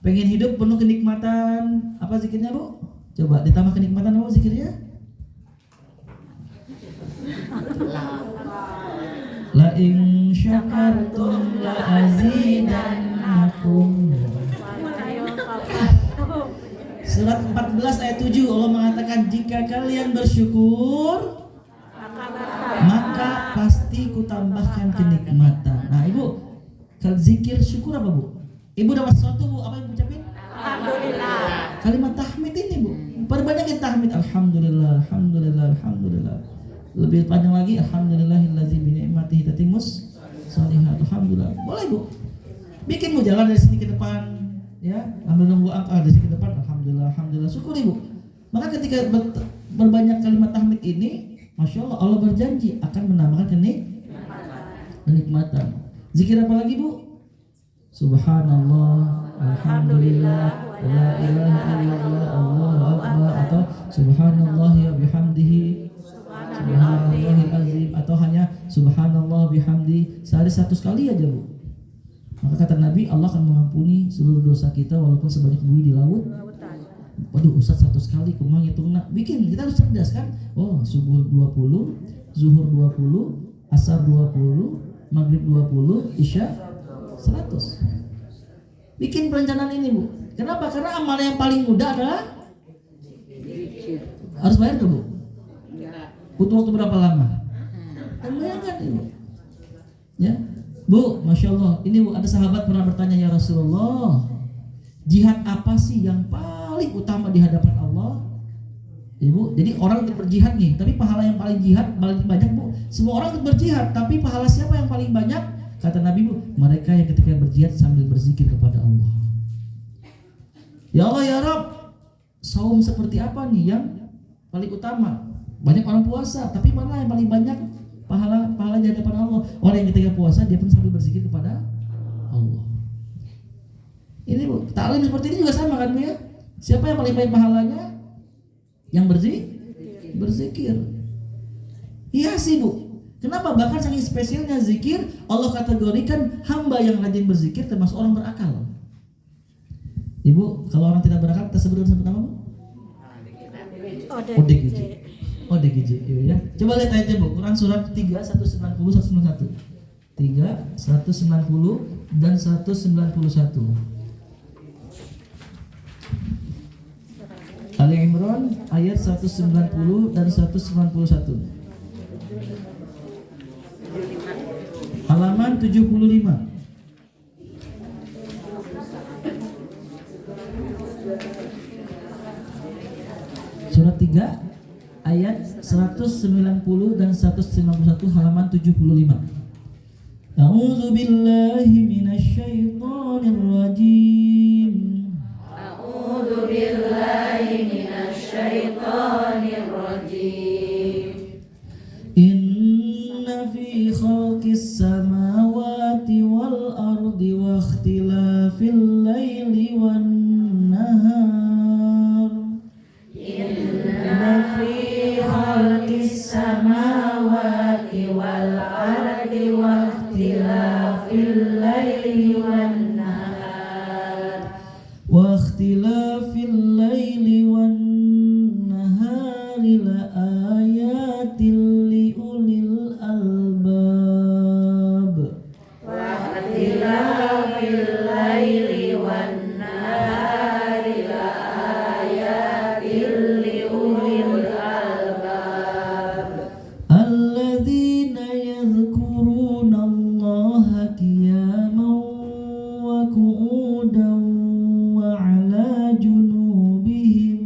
Pengen hidup penuh kenikmatan, apa zikirnya Bu? Coba ditambah kenikmatan apa zikirnya? La in syakartum la azidannakum. Surat 14 ayat 7 Allah mengatakan, jika kalian bersyukur maka pasti kutambahkan kenikmatan. Nah Ibu, kalau zikir syukur apa Bu? Ibu dapat sesuatu Bu, apa yang ucapin? Alhamdulillah. Kalimat tahmid ini Bu, perbanyakin tahmid. Alhamdulillah, alhamdulillah, alhamdulillah. Lebih panjang lagi, alhamdulillahillazi bi ni'matihi tatimmus shalihat. Alhamdulillah. Boleh Bu. Bikin Bu jalan dari sini ke depan, ya. Ambil nunggu dari sini ke depan, alhamdulillah, alhamdulillah. Syukuri Bu. Maka ketika berbanyak kalimat tahmid ini, Masya Allah, Allah berjanji akan menambahkan kenikmatan. Zikir apa lagi Bu? Subhanallah, alhamdulillah, la ilaha illallah, Allahu akbar, atau subhanallah ya bihamdihi, subhanallahil azim, atau hanya subhanallah bihamdi sehari 100 kali aja Bu. Maka kata Nabi, Allah akan mengampuni seluruh dosa kita walaupun sebanyak buih di laut. Waduh Ustaz 100 kali kumang hitung nak. Bikin, kita harus cerdas kan. Oh, subuh 20, zuhur 20, asar 20, maghrib 20, isya 100. Bikin perencanaan ini Bu. Kenapa? Karena amalan yang paling mudah adalah harus bayar gak Bu? Butuh waktu berapa lama? Kan bayangkan Ibu. Ya. Bu, Masya Allah, ini Bu, ada sahabat pernah bertanya, ya Rasulullah, jihad apa sih yang paling utama di hadapan Allah? Ibu, jadi orang ikut berjihad nih, tapi pahala yang paling jihad paling banyak Bu. Semua orang ikut berjihad, tapi pahala siapa yang paling banyak? Kata Nabi Bu, mereka yang ketika berjihad sambil berzikir kepada Allah. Ya Allah ya Rabb, saum seperti apa nih yang paling utama? Banyak orang puasa, tapi mana yang paling banyak pahala di hadapan Allah? Orang yang ketika puasa dia pun sambil berzikir kepada Allah. Ini Bu, taklim seperti ini juga sama kan Bu ya? Siapa yang paling banyak pahalanya? Yang berzikir. Iya sih Bu. Kenapa? Bahkan saking spesialnya zikir, Allah kategorikan hamba yang rajin berzikir termasuk orang berakal. Ibu, kalau orang tidak berakal kita sebut apa Bu? ODGJ. ODGJ, ya. Coba lihat ayatnya Bu, Quran surat 3 190 191. 3 190 dan 191. Ali Imran ayat 190 dan 191. Halaman 75. Surat 3 ayat 190 dan 191 halaman 75. A'udzu billahi minasy syaithanir rajim. A'udzu billahi minasy syaithanir rajim. Inna fi khalqis samawati wal ardi wa ikhtilafil laili wan nahar. Inna fi khalqis samawati wal ardi wa ikhtilafil laili wan nahar. Wa ikhtilafil laili wan nahari la ayatin li ulil albab. Wa ikhtilafil laili wan nahari la ayatin li ulil albab. Alladzina yadhkuruna Allaha qiyaman wa qu'udan wa 'ala junubihim.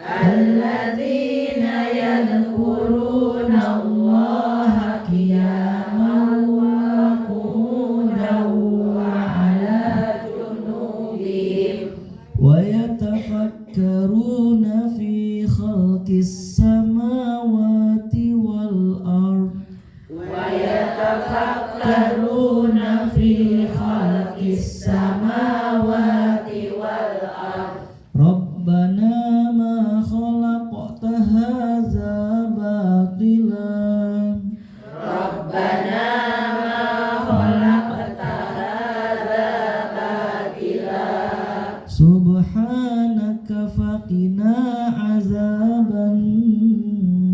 Alladzina yadhkuruna Allaha qiyaman wa qu'udan wa 'ala junubihim wa yatafakkaruna fi khalqis samawati wal ard. Wa yatafakkaruna fi khalqis samawati wal ard. Rabbana ma khalaqta hadza batilan. Rabbana ma khalaqta hadza batilan. Subhanaka faqina azaban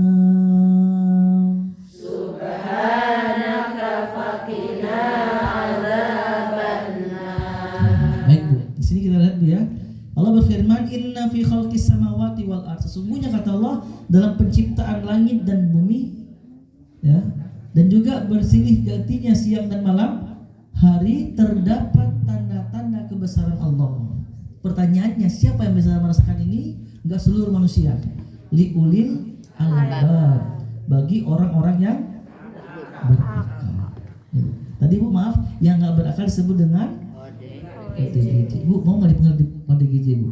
nar. Subhanaka faqina azaban nar. Baik Bu, di sini kita lihat Bu ya. Allah berfirman, inna fi khalqis samawati wal ard. Sesungguhnya kata Allah dalam penciptaan langit dan bumi, ya, dan juga bersilih gantinya siang dan malam hari terdapat tanda-tanda kebesaran Allah. Pertanyaannya, siapa yang bisa merasakan ini? Enggak seluruh manusia. Li ulil albab, bagi orang-orang yang berakal. Tadi Bu maaf, yang nggak berakal disebut dengan ODGJ. Bu mau nggak dipanggil ODGJ Bu?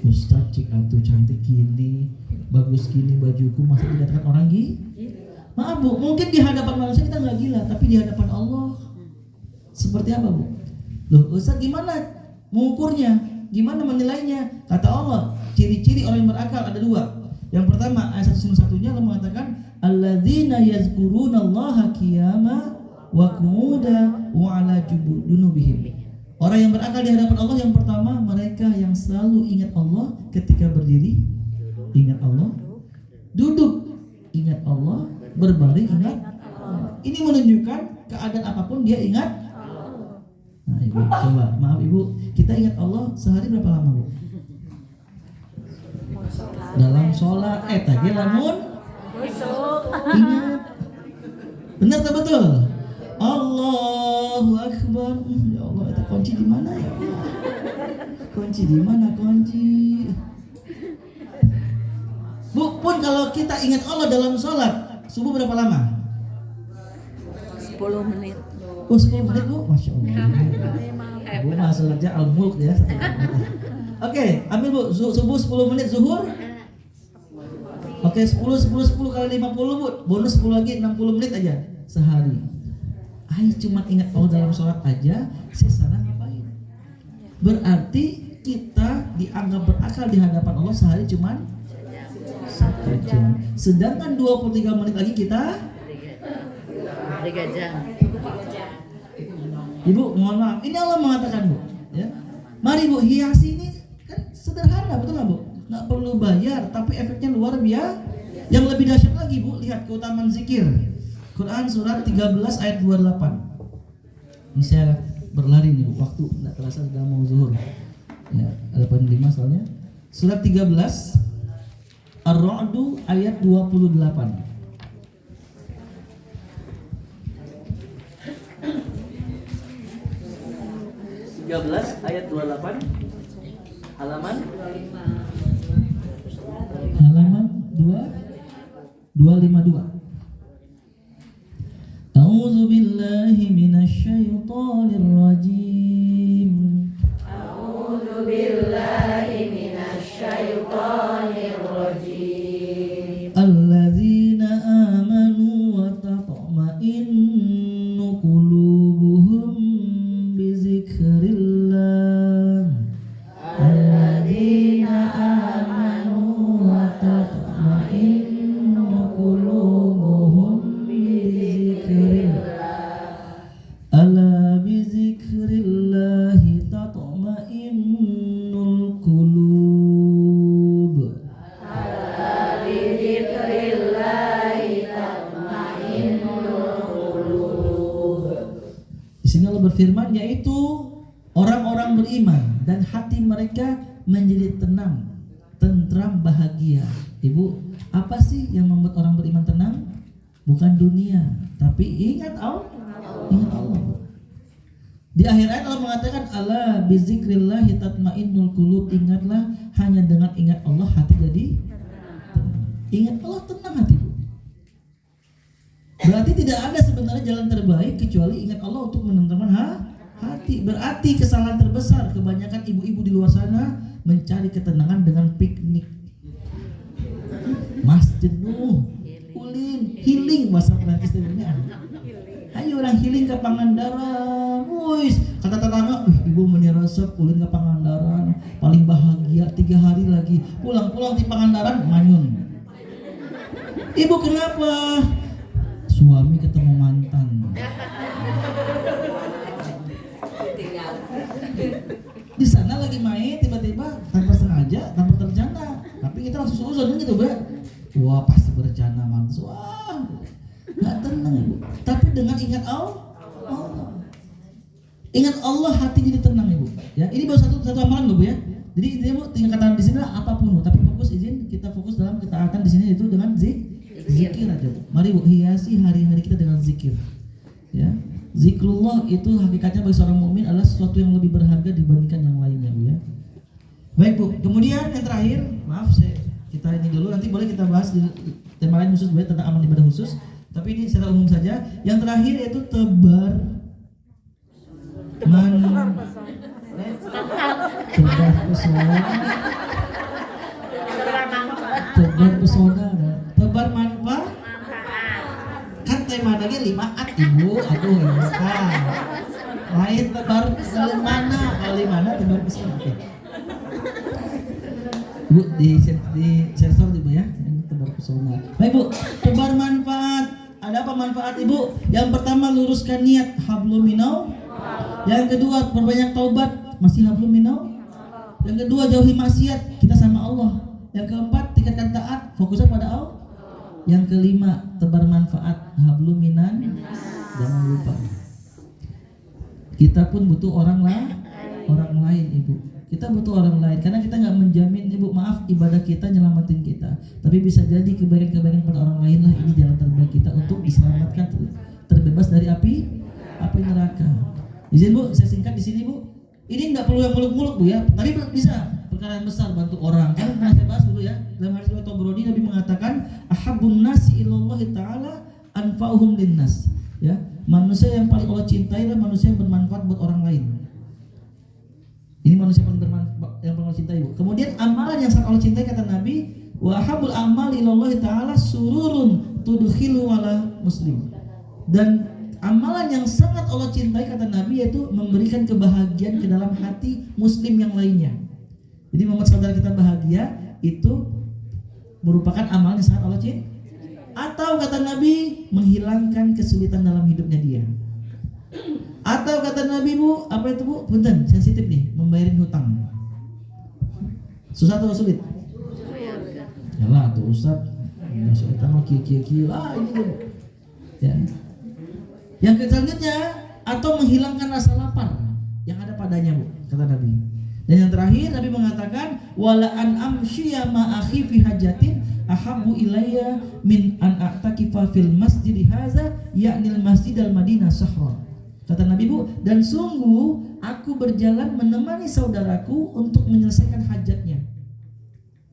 Ustaz cik atuh cantik gini, bagus gini bajuku, masa dikatakan orang gila? Maaf Bu, mungkin di hadapan manusia kita nggak gila, tapi di hadapan Allah seperti apa Bu? Loh Ustaz gimana mengukurnya? Gimana menilainya? Kata Allah, ciri-ciri orang yang berakal ada dua. Yang pertama ayat 191-nya Allah mengatakan alladzina yazkurunallaha qiyama wa qu'uda wa 'ala junubihim. Orang yang berakal di hadapan Allah yang pertama mereka yang selalu ingat Allah ketika berdiri, ingat Allah, duduk, ingat Allah, berbaring, ingat Allah. Ini menunjukkan keadaan apapun dia ingat. Nah Ibu, coba maaf Ibu, kita ingat Allah sehari berapa lama Bu? dalam sholat tadi lamun ingat. Benar tak betul? Allahu Akbar. Ya Allah, itu kunci di mana ya Allah? Kunci di mana kunci? Bu, pun kalau kita ingat Allah dalam sholat subuh berapa lama? 10 menit. Oh 10 menit bu, Masya Allah. Bu masuk aja al-mulk ya. Oke, ambil bu, subuh 10 menit, zuhur. Oke, 10 kali 50 bu, bonus 10 lagi 60 menit aja sehari. Ayo cuma ingat Allah dalam sholat aja, sisanya ngapain? Berarti kita dianggap berakal di hadapan Allah sehari cuma 1 jam. Sedangkan 23 menit lagi kita 3 jam. Ibu, mohon maaf. Ini Allah mengatakan bu, ya. Mari bu, hiasi ini kan sederhana, betul nggak bu? Nggak perlu bayar, tapi efeknya luar biasa. Yang lebih dahsyat lagi bu, lihat keutamaan zikir. Quran surat 13 ayat 28. Ini saya berlari nih bu, waktu nggak terasa sudah mau zuhur. Ya, ada poin 5 soalnya. Surat 13 Ar-Ra'du ayat 28. 13 ayat 28 halaman 252. A'udzu billahi minasy syaithanir rajim. A'udzu billahi minasy syaithanir rajim. Alladzina amanu wa tatma'innu qulubuhum bi dzikrillah. Alladzina amanu wa tatma'innu qulubuhum bi dzikrillah. Ala bi dzikrillah tatma'innul qulub. Di sini Allah berfirman, yaitu orang-orang beriman dan hati mereka menjadi tenang, tentram, bahagia. Ibu, apa sih yang membuat orang beriman tenang? Bukan dunia, tapi ingat Allah. Ingat Allah. Di akhir ayat Allah mengatakan, ala bizikrillah tatmainnul qulub. Ingatlah, hanya dengan ingat Allah hati jadi tenang. Ingat Allah, tenang hati. Berarti tidak ada sebenarnya jalan terbaik kecuali ingat Allah untuk menenangkan hati. Berarti kesalahan terbesar kebanyakan ibu-ibu di luar sana mencari ketenangan dengan piknik, masjid, ulin, healing bahasa Perancis namanya. Ayo orang healing ke Pangandaran, wuis kata tetangga, ibu menyerosot ulin ke Pangandaran, paling bahagia 3 hari lagi, pulang-pulang di Pangandaran manyun. Ibu kenapa? Suami ketemu mantan. Di sana lagi main, tiba-tiba tanpa sengaja, tanpa terencana, tapi kita langsung suzon gitu, Mbak. Wah, pasti berencana mantas. Wah, nggak tenang, Ibu. Tapi dengan ingat Allah, ingat Allah, hati jadi tenang, Ibu. Ya, ini baru satu amalan, Bu ya. Jadi intinya Bu, tinggal katakan di sini lah apapun, Bu. Tapi fokus kita fokus dalam ketaatan di sini itu dengan zikir aja, Bu. Mari Bu, hiasi hari-hari kita dengan zikir. Ya. Zikrullah itu hakikatnya bagi seorang mukmin adalah sesuatu yang lebih berharga dibandingkan yang lainnya, Bu ya. Baik, Bu. Kemudian yang terakhir, maaf kita ini dulu, nanti boleh kita bahas di tema lain khusus Bu ya, tentang amal ibadah khusus. Tapi ini secara umum saja. Yang terakhir yaitu tebar pesona, tebar manfaat. Kan tema lagi 5 Ibu, aduh ya. Lain tebar mana? Kali mana tebar pesona? Oke. Bu di sensor Ibu ya, tebar pesona. Baik Bu, tebar manfaat. Ada apa manfaat Ibu? Yang pertama luruskan niat, hablum minau. Yang kedua perbanyak taubat, masih hablum minau. Yang kedua jauhi maksiat, kita sama Allah. Yang keempat tingkatkan taat, fokusnya pada Allah. Yang kelima tebar manfaat, hablum minan. Jangan lupa, kita pun butuh orang lain Ibu. Kita butuh orang lain karena kita nggak menjamin ibu, maaf, ibadah kita nyelamatin kita, tapi bisa jadi kebaikan-kebaikan pada orang lain lah ini jalan terbaik kita untuk diselamatkan terbebas dari api neraka. Izin Bu, saya singkat di sini Bu. Ini nggak perlu yang muluk-muluk Bu ya, tapi bisa perkara yang besar bantu orang. Kan pernah saya bahas dulu ya, dalam hadis riwayat Tabrani Nabi mengatakan ahabbun nasi ilallahi ta'ala anfa'uhum linnas. Ya, manusia yang paling Allah cintai adalah manusia yang bermanfaat buat orang lain. Ini manusia paling bermanfaat yang paling Allah cintai Bu. Kemudian amalan yang sangat Allah cintai kata Nabi, wa habul amal ilallahi ta'ala sururun tudkhilu ala muslim. Dan amalan yang sangat Allah cintai kata Nabi yaitu memberikan kebahagiaan ke dalam hati muslim yang lainnya. Jadi membuat saudara kita bahagia itu merupakan amalan yang sangat Allah cintai. Atau kata Nabi menghilangkan kesulitan dalam hidupnya dia. Atau kata Nabi Bu, apa itu Bu? Punten, sensitif nih, membayarin hutang. Susah atau sulit? Yalah tuh Ustaz, kita mau kia-kia ini Bu. Ya. Yang selanjutnya, atau menghilangkan rasa lapar yang ada padanya Bu, kata Nabi. Dan yang terakhir Nabi mengatakan wala an amshiya ma akhi fi hajatin ahabbu ilayya min an a'takifa fil masjid hadza ya'nil masjidal Madinah sahra. Kata Nabi Bu, dan sungguh aku berjalan menemani saudaraku untuk menyelesaikan hajatnya,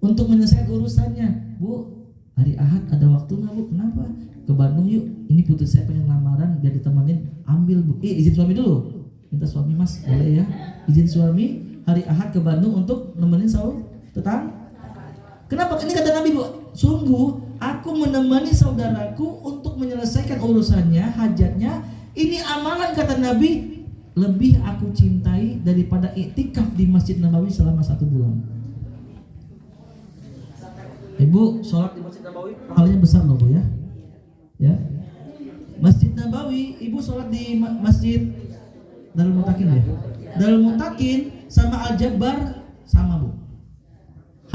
untuk menyelesaikan urusannya. Bu, hari Ahad ada waktu nggak Bu? Kenapa? Ke Bandung yuk. Ini putri saya pengen lamaran biar ditemenin. Ambil Bu. Izin suami dulu. Minta suami Mas, boleh ya? Izin suami hari Ahad ke Bandung untuk nemenin tetangga. Kenapa? Ini kata Nabi Bu, sungguh aku menemani saudaraku untuk menyelesaikan urusannya, hajatnya. Ini amalan kata Nabi lebih aku cintai daripada iktikaf di Masjid Nabawi selama 1 bulan. Ibu sholat di Masjid Nabawi pahalanya besar loh Bu ya. Ya. Masjid Nabawi, ibu sholat di Masjid Darul Mutakin ya. Darul Mutakin sama Al-Jabbar sama Bu.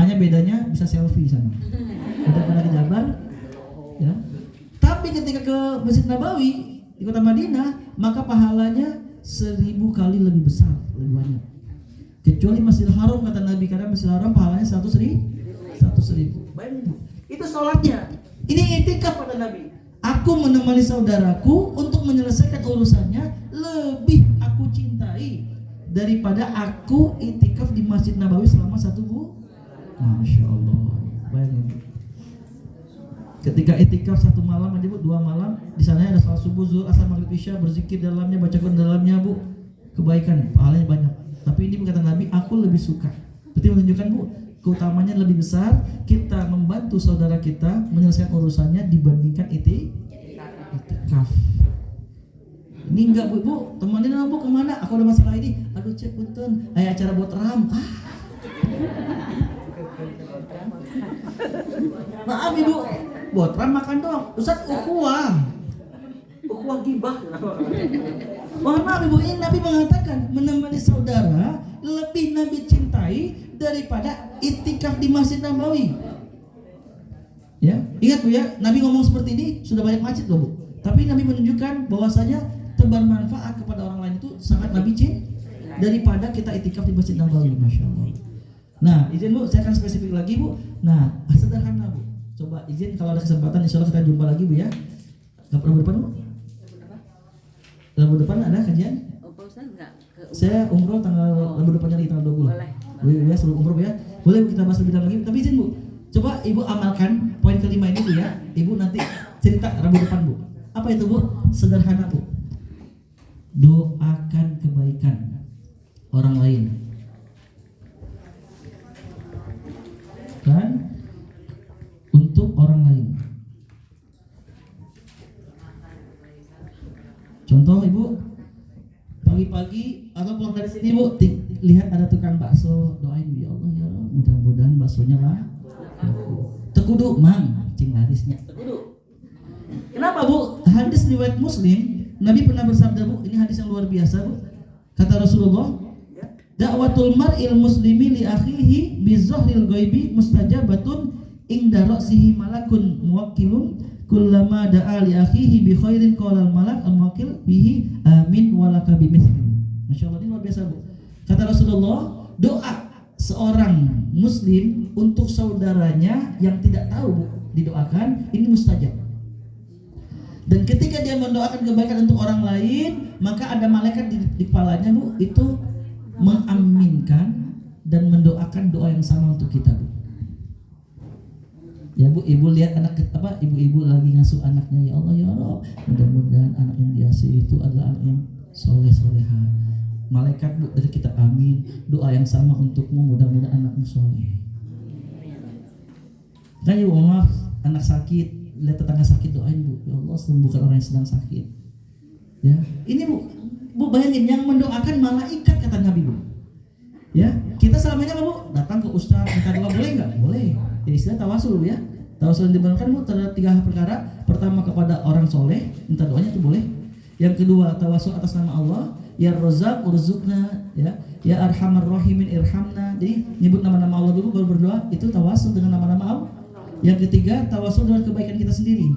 Hanya bedanya bisa selfie sana. Ada pada di Jabar ya. Tapi ketika ke Masjid Nabawi di kota Madinah, maka pahalanya 1000 kali lebih besar, lebih banyak. Kecuali Masjidil Haram kata Nabi, karena Masjidil Haram pahalanya 100.000. Bayangin, itu sholatnya. Ini iktikaf kata Nabi. Aku menemani saudaraku untuk menyelesaikan urusannya, lebih aku cintai daripada aku iktikaf di Masjid Nabawi selama 1 bulan. Masya Allah. Bayangin. Ketika itikaf 1 malam aja Bu, 2 malam di sana ada salat subuh, zuhur, asar, maghrib, isya, berzikir dalamnya, baca Quran dalamnya Bu, kebaikan, pahalanya banyak. Tapi ini kata Nabi, aku lebih suka. Berarti menunjukkan Bu, keutamanya lebih besar kita membantu saudara kita menyelesaikan urusannya dibandingkan itikaf. Ini enggak Bu, temenin Bu kemana? Aku ada masalah ini. Aduh cek punten, acara buat ram. Maaf Ibu, botram makan dong. Ustaz ukhuwah gibah. Mohon maaf Ibu, ini Nabi mengatakan menemani saudara lebih Nabi cintai daripada itikaf di Masjid Nabawi. Ya, ingat Bu ya, Nabi ngomong seperti ini sudah banyak masjid loh Bu. Tapi Nabi menunjukkan bahwasanya tebar manfaat kepada orang lain itu sangat Nabi cintai daripada kita itikaf di Masjid Nabawi. Masya Allah. Nah, izin Bu, saya akan spesifik lagi Bu. Nah, sederhana Bu. Coba izin kalau ada kesempatan insya Allah kita jumpa lagi Bu ya. Rabu depan Bu? Rabu depan ada kajian? Saya umroh tanggal Rabu depannya di tanggal 20. Boleh ya, seluruh umroh ya. Boleh kita bahas lebih dalam lagi. Tapi izin Bu, coba Ibu amalkan poin kelima ini Bu ya. Ibu nanti cerita Rabu depan Bu. Apa itu Bu? Sederhana Bu. Doakan kebaikan orang lain. Kan? Untuk orang lain. Contoh Ibu, pagi-pagi atau pulang dari sini Bu, lihat ada tukang bakso, doain ya Allah ya Allah, mudah-mudahan baksonya lah. Tekudu mang, cing larisnya. Tekudu. Kenapa Bu? Hadis riwayat Muslim, Nabi pernah bersabda Bu, ini hadis yang luar biasa Bu. Kata Rasulullah, da'watul mar'il muslimi li akhihi bi zahril ghaibi mustajabatun inda ra'sihi malakun muwakkilun kullama da'a li akhihi bi khairin qala al malak al muwakkil bihi amin walaka bimithli. Masyaallah, ini luar biasa Bu. Kata Rasulullah, doa seorang muslim untuk saudaranya yang tidak tahu Bu, didoakan ini mustajab. Dan ketika dia mendoakan kebaikan untuk orang lain, maka ada malaikat di kepalanya Bu, itu mengaminkan dan mendoakan doa yang sama untuk kita Bu. Ya Bu, ibu lihat ibu-ibu lagi ngasuh anaknya, ya Allah ya Rabb, mudah-mudahan anak yang diasuh itu adalah anak yang soleh-soleha. Malaikat Bu dari kita amin, doa yang sama untukmu, mudah-mudahan anakmu soleh. Kan ibu maaf, anak sakit, lihat tetangga sakit doain Bu, ya Allah sembuhkan orang yang sedang sakit. Ya, ini Bu bayangin yang mendoakan malaikat kata Nabi Bu. Ya, kita selamanya apa Bu? Datang ke ustaz minta doa boleh nggak? Boleh. Ya istilah tawasul ya. Tawasul yang dibenarkan Bu terhadap 3 perkara. Pertama kepada orang soleh, minta doanya itu boleh. Yang kedua tawasul atas nama Allah, ya Razzaq urzuqna, ya Arhamar Rahimin irhamna. Jadi nyebut nama-nama Allah dulu baru berdoa, itu tawasul dengan nama-nama Allah. Yang ketiga tawasul dengan kebaikan kita sendiri.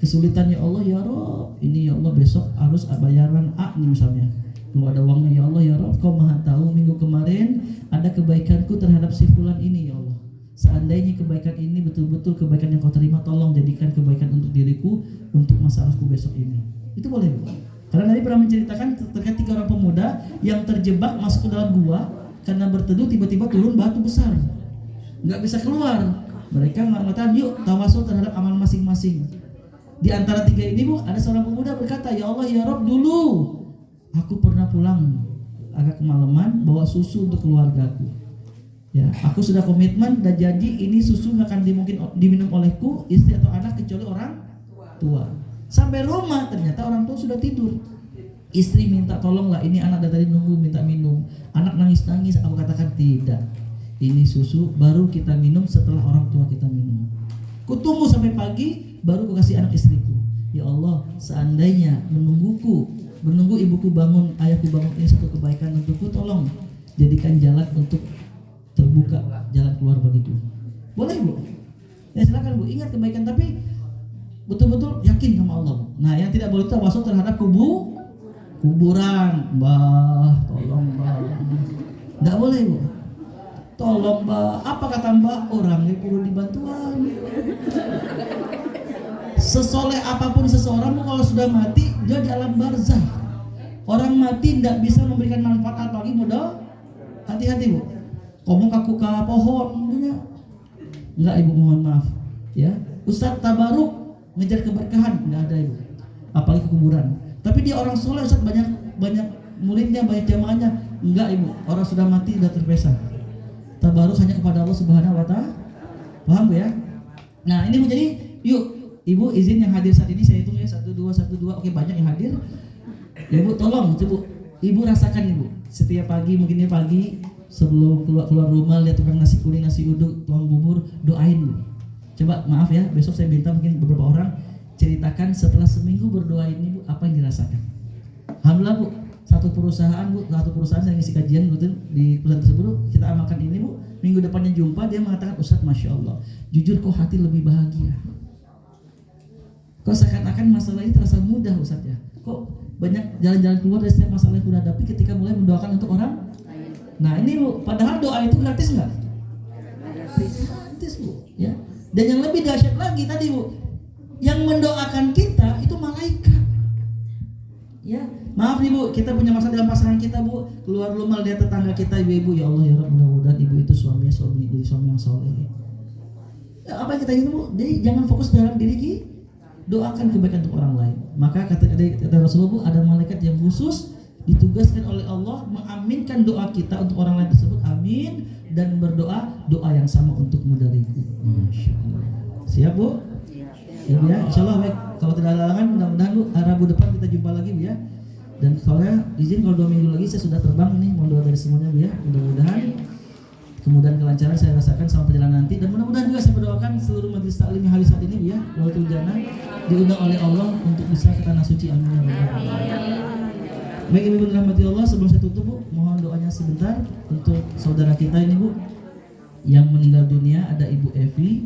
Kesulitan ya Allah ya Rabb, ini ya Allah besok harus bayaran A nih misalnya. Kalau ada uangnya ya Allah ya Rabb, Kau Maha tahu minggu kemarin ada kebaikanku terhadap si fulan ini ya Allah. Seandainya kebaikan ini betul-betul kebaikan yang Kau terima, tolong jadikan kebaikan untuk diriku, untuk masalahku besok ini. Itu boleh Bu. Karena Nabi pernah menceritakan terkait 3 orang pemuda yang terjebak masuk ke dalam gua karena berteduh tiba-tiba turun batu besar, nggak bisa keluar. Mereka mengatakan yuk tawasul terhadap amal masing-masing. Di antara 3 ini Bu, ada seorang pemuda berkata, ya Allah ya Rabb, dulu aku pernah pulang agak kemalaman bawa susu untuk keluargaku. Ya, aku sudah komitmen dan janji ini susu nggak akan diminum olehku, istri atau anak kecuali orang tua. Sampai rumah ternyata orang tua sudah tidur. Istri minta tolonglah, ini anak dari tadi nunggu minta minum. Anak nangis-nangis, aku katakan tidak. Ini susu baru kita minum setelah orang tua kita minum. Ku tunggu sampai pagi baru ku kasih anak istriku. Ya Allah, seandainya menunggu ibuku bangun, ayahku bangun, ini satu kebaikan untukku, tolong jadikan jalan untuk terbuka jalan keluar bagiku. Boleh Bu? Ya silakan Bu, ingat kebaikan tapi betul-betul yakin sama Allah. Nah, yang tidak boleh itu tawasul terhadap kuburan. Mbah, tolong Mbah. Enggak boleh Bu. Tolong Mbah, apa kata Mbah? Orangnya perlu dibantuan. Sesoleh apapun seseorang kalau sudah mati, dia di alam barzah. Orang mati tidak bisa memberikan manfaat apalagi modal. Hati-hati Bu. Ngomong kaku ke pohon, enggak Ibu, mohon maaf. Ya, Ustadz tabaruk ngejar keberkahan, enggak ada Ibu. Apalagi ke kuburan. Tapi dia orang soleh Ustadz, banyak muridnya, banyak jamaahnya. Enggak Ibu, orang sudah mati sudah terpesah. Tabaruk hanya kepada Allah Subhanahu wa Ta'ala. Paham Bu ya? Nah, ini menjadi yuk Ibu izin yang hadir saat ini saya hitung ya 1 2 1 2. Oke, banyak yang hadir. Ya Bu, tolong coba Ibu rasakan Ibu. Setiap pagi mungkin ya pagi sebelum keluar rumah lihat tukang nasi kuning, nasi uduk, tukang bubur, doain Bu. Coba maaf ya, besok saya minta mungkin beberapa orang ceritakan setelah seminggu berdoa ini Bu, apa yang dirasakan. Alhamdulillah Bu, satu perusahaan saya ngisi kajian betul di perusahaan tersebut Bu, kita amalkan ini Bu. Minggu depannya jumpa, dia mengatakan, Ustadz Masya Allah, jujur kok hati lebih bahagia. Kok seakan-akan masalah ini terasa mudah Ustadz ya. Kok banyak jalan-jalan keluar dari setiap masalah yang kita hadapi ketika mulai mendoakan untuk orang. Nah ini Bu, padahal doa itu gratis nggak? Gratis Bu, ya. Dan yang lebih dahsyat lagi tadi Bu, yang mendoakan kita itu malaikat. Ya, maaf nih Bu, kita punya masalah dalam pasangan kita Bu, keluar rumah lihat tetangga kita ibu-ibu, ya Allah ya Rabb, mudah-mudahan ibu itu suami yang soleh. Ya, apa yang kita ingin Bu? Jadi jangan fokus dalam diri kita, doakan kebaikan untuk orang lain. Maka kata Rasulullah Bu, ada malaikat yang khusus ditugaskan oleh Allah mengaminkan doa kita untuk orang lain tersebut, amin, dan berdoa doa yang sama untukmu dariku. Masya Allah. Siap Bu? Ya Bu ya, insya Allah baik. Kalau tidak ada halangan, mudah-mudahan Bu Rabu depan kita jumpa lagi Bu ya. Dan soalnya izin kalau 2 minggu lagi saya sudah terbang nih, mau doa dari semuanya Bu ya. Mudah-mudahan kemudahan kelancaran saya rasakan selama perjalanan nanti, dan mudah-mudahan juga saya berdoakan seluruh majelis taklim yang hadir saat ini Bu ya, Lautul Jannah diundang oleh Allah untuk bisa ke tanah suci, amin ya rabbal. Baik Ibu rahmati Allah, sebelum saya tutup Bu, mohon doanya sebentar untuk saudara kita ini Bu yang meninggal dunia. Ada Ibu Evi,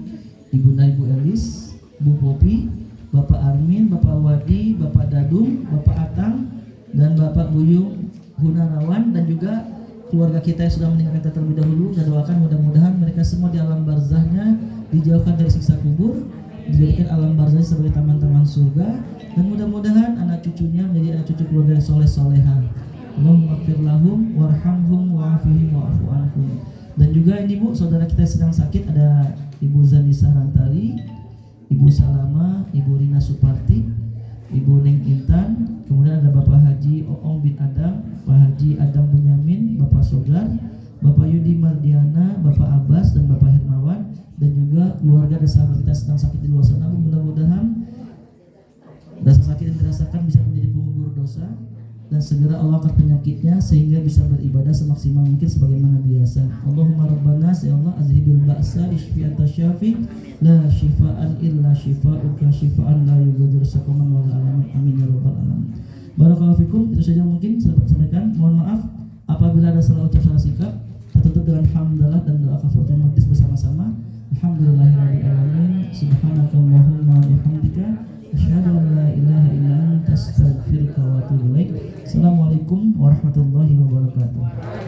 Ibunda Ibu Elis, Bu Popi, Bapak Armin, Bapak Wadi, Bapak Dadung, Bapak Atang, dan Bapak Buyung Hunarawan, dan juga keluarga kita yang sudah meninggal kita terlebih dahulu, kita doakan mudah-mudahan mereka semua di alam barzahnya dijauhkan dari siksa kubur, dijadikan alam barzah sebagai taman-taman surga, dan mudah-mudahan anak cucunya menjadi anak cucu keluarga yang soleh-solehah. Allahumma ighfir lahum warhamhum wa'afihim wa'fu anhum. Dan juga ini Bu, saudara kita yang sedang sakit, ada Ibu Zanisa Rantari, Ibu Salama, Ibu Rina Suparti, Ibu Neng Intan, kemudian ada Bapak Haji Oong bin Adam, Pak Haji Adam Bunyamin, Bapak Sogar, Bapak Yudi Mardiana, Bapak Abbas, dan Bapak Hermawan, dan juga keluarga dan sahabat kita sedang sakit di luar sana. Mudah-mudahan rasa sakit yang dirasakan bisa menjadi pengubur dosa, dan segera Allah angkat penyakitnya sehingga bisa beribadah semaksimal mungkin sebagaimana biasa. Allahumma rabbana ya Allah azhibil ba'sa isfi anta syafi la shifaan illa shifauka shifaan la yughadiru saqaman wa la alamin amin ya rabbal alamin. Barakallahu fikum. Itu saja mungkin saya sampaikan. Mohon maaf apabila ada salah ucap salah sikap. Kita tutup dengan hamdalah dan doa kafaratul majlis bersama-sama. Alhamdulillahirabbil alamin. Subhanakallahumma bihamdika asyhadu an la ilaha illa anta astaghfiruka wa atubu ilaik. Assalamualaikum warahmatullahi wabarakatuh.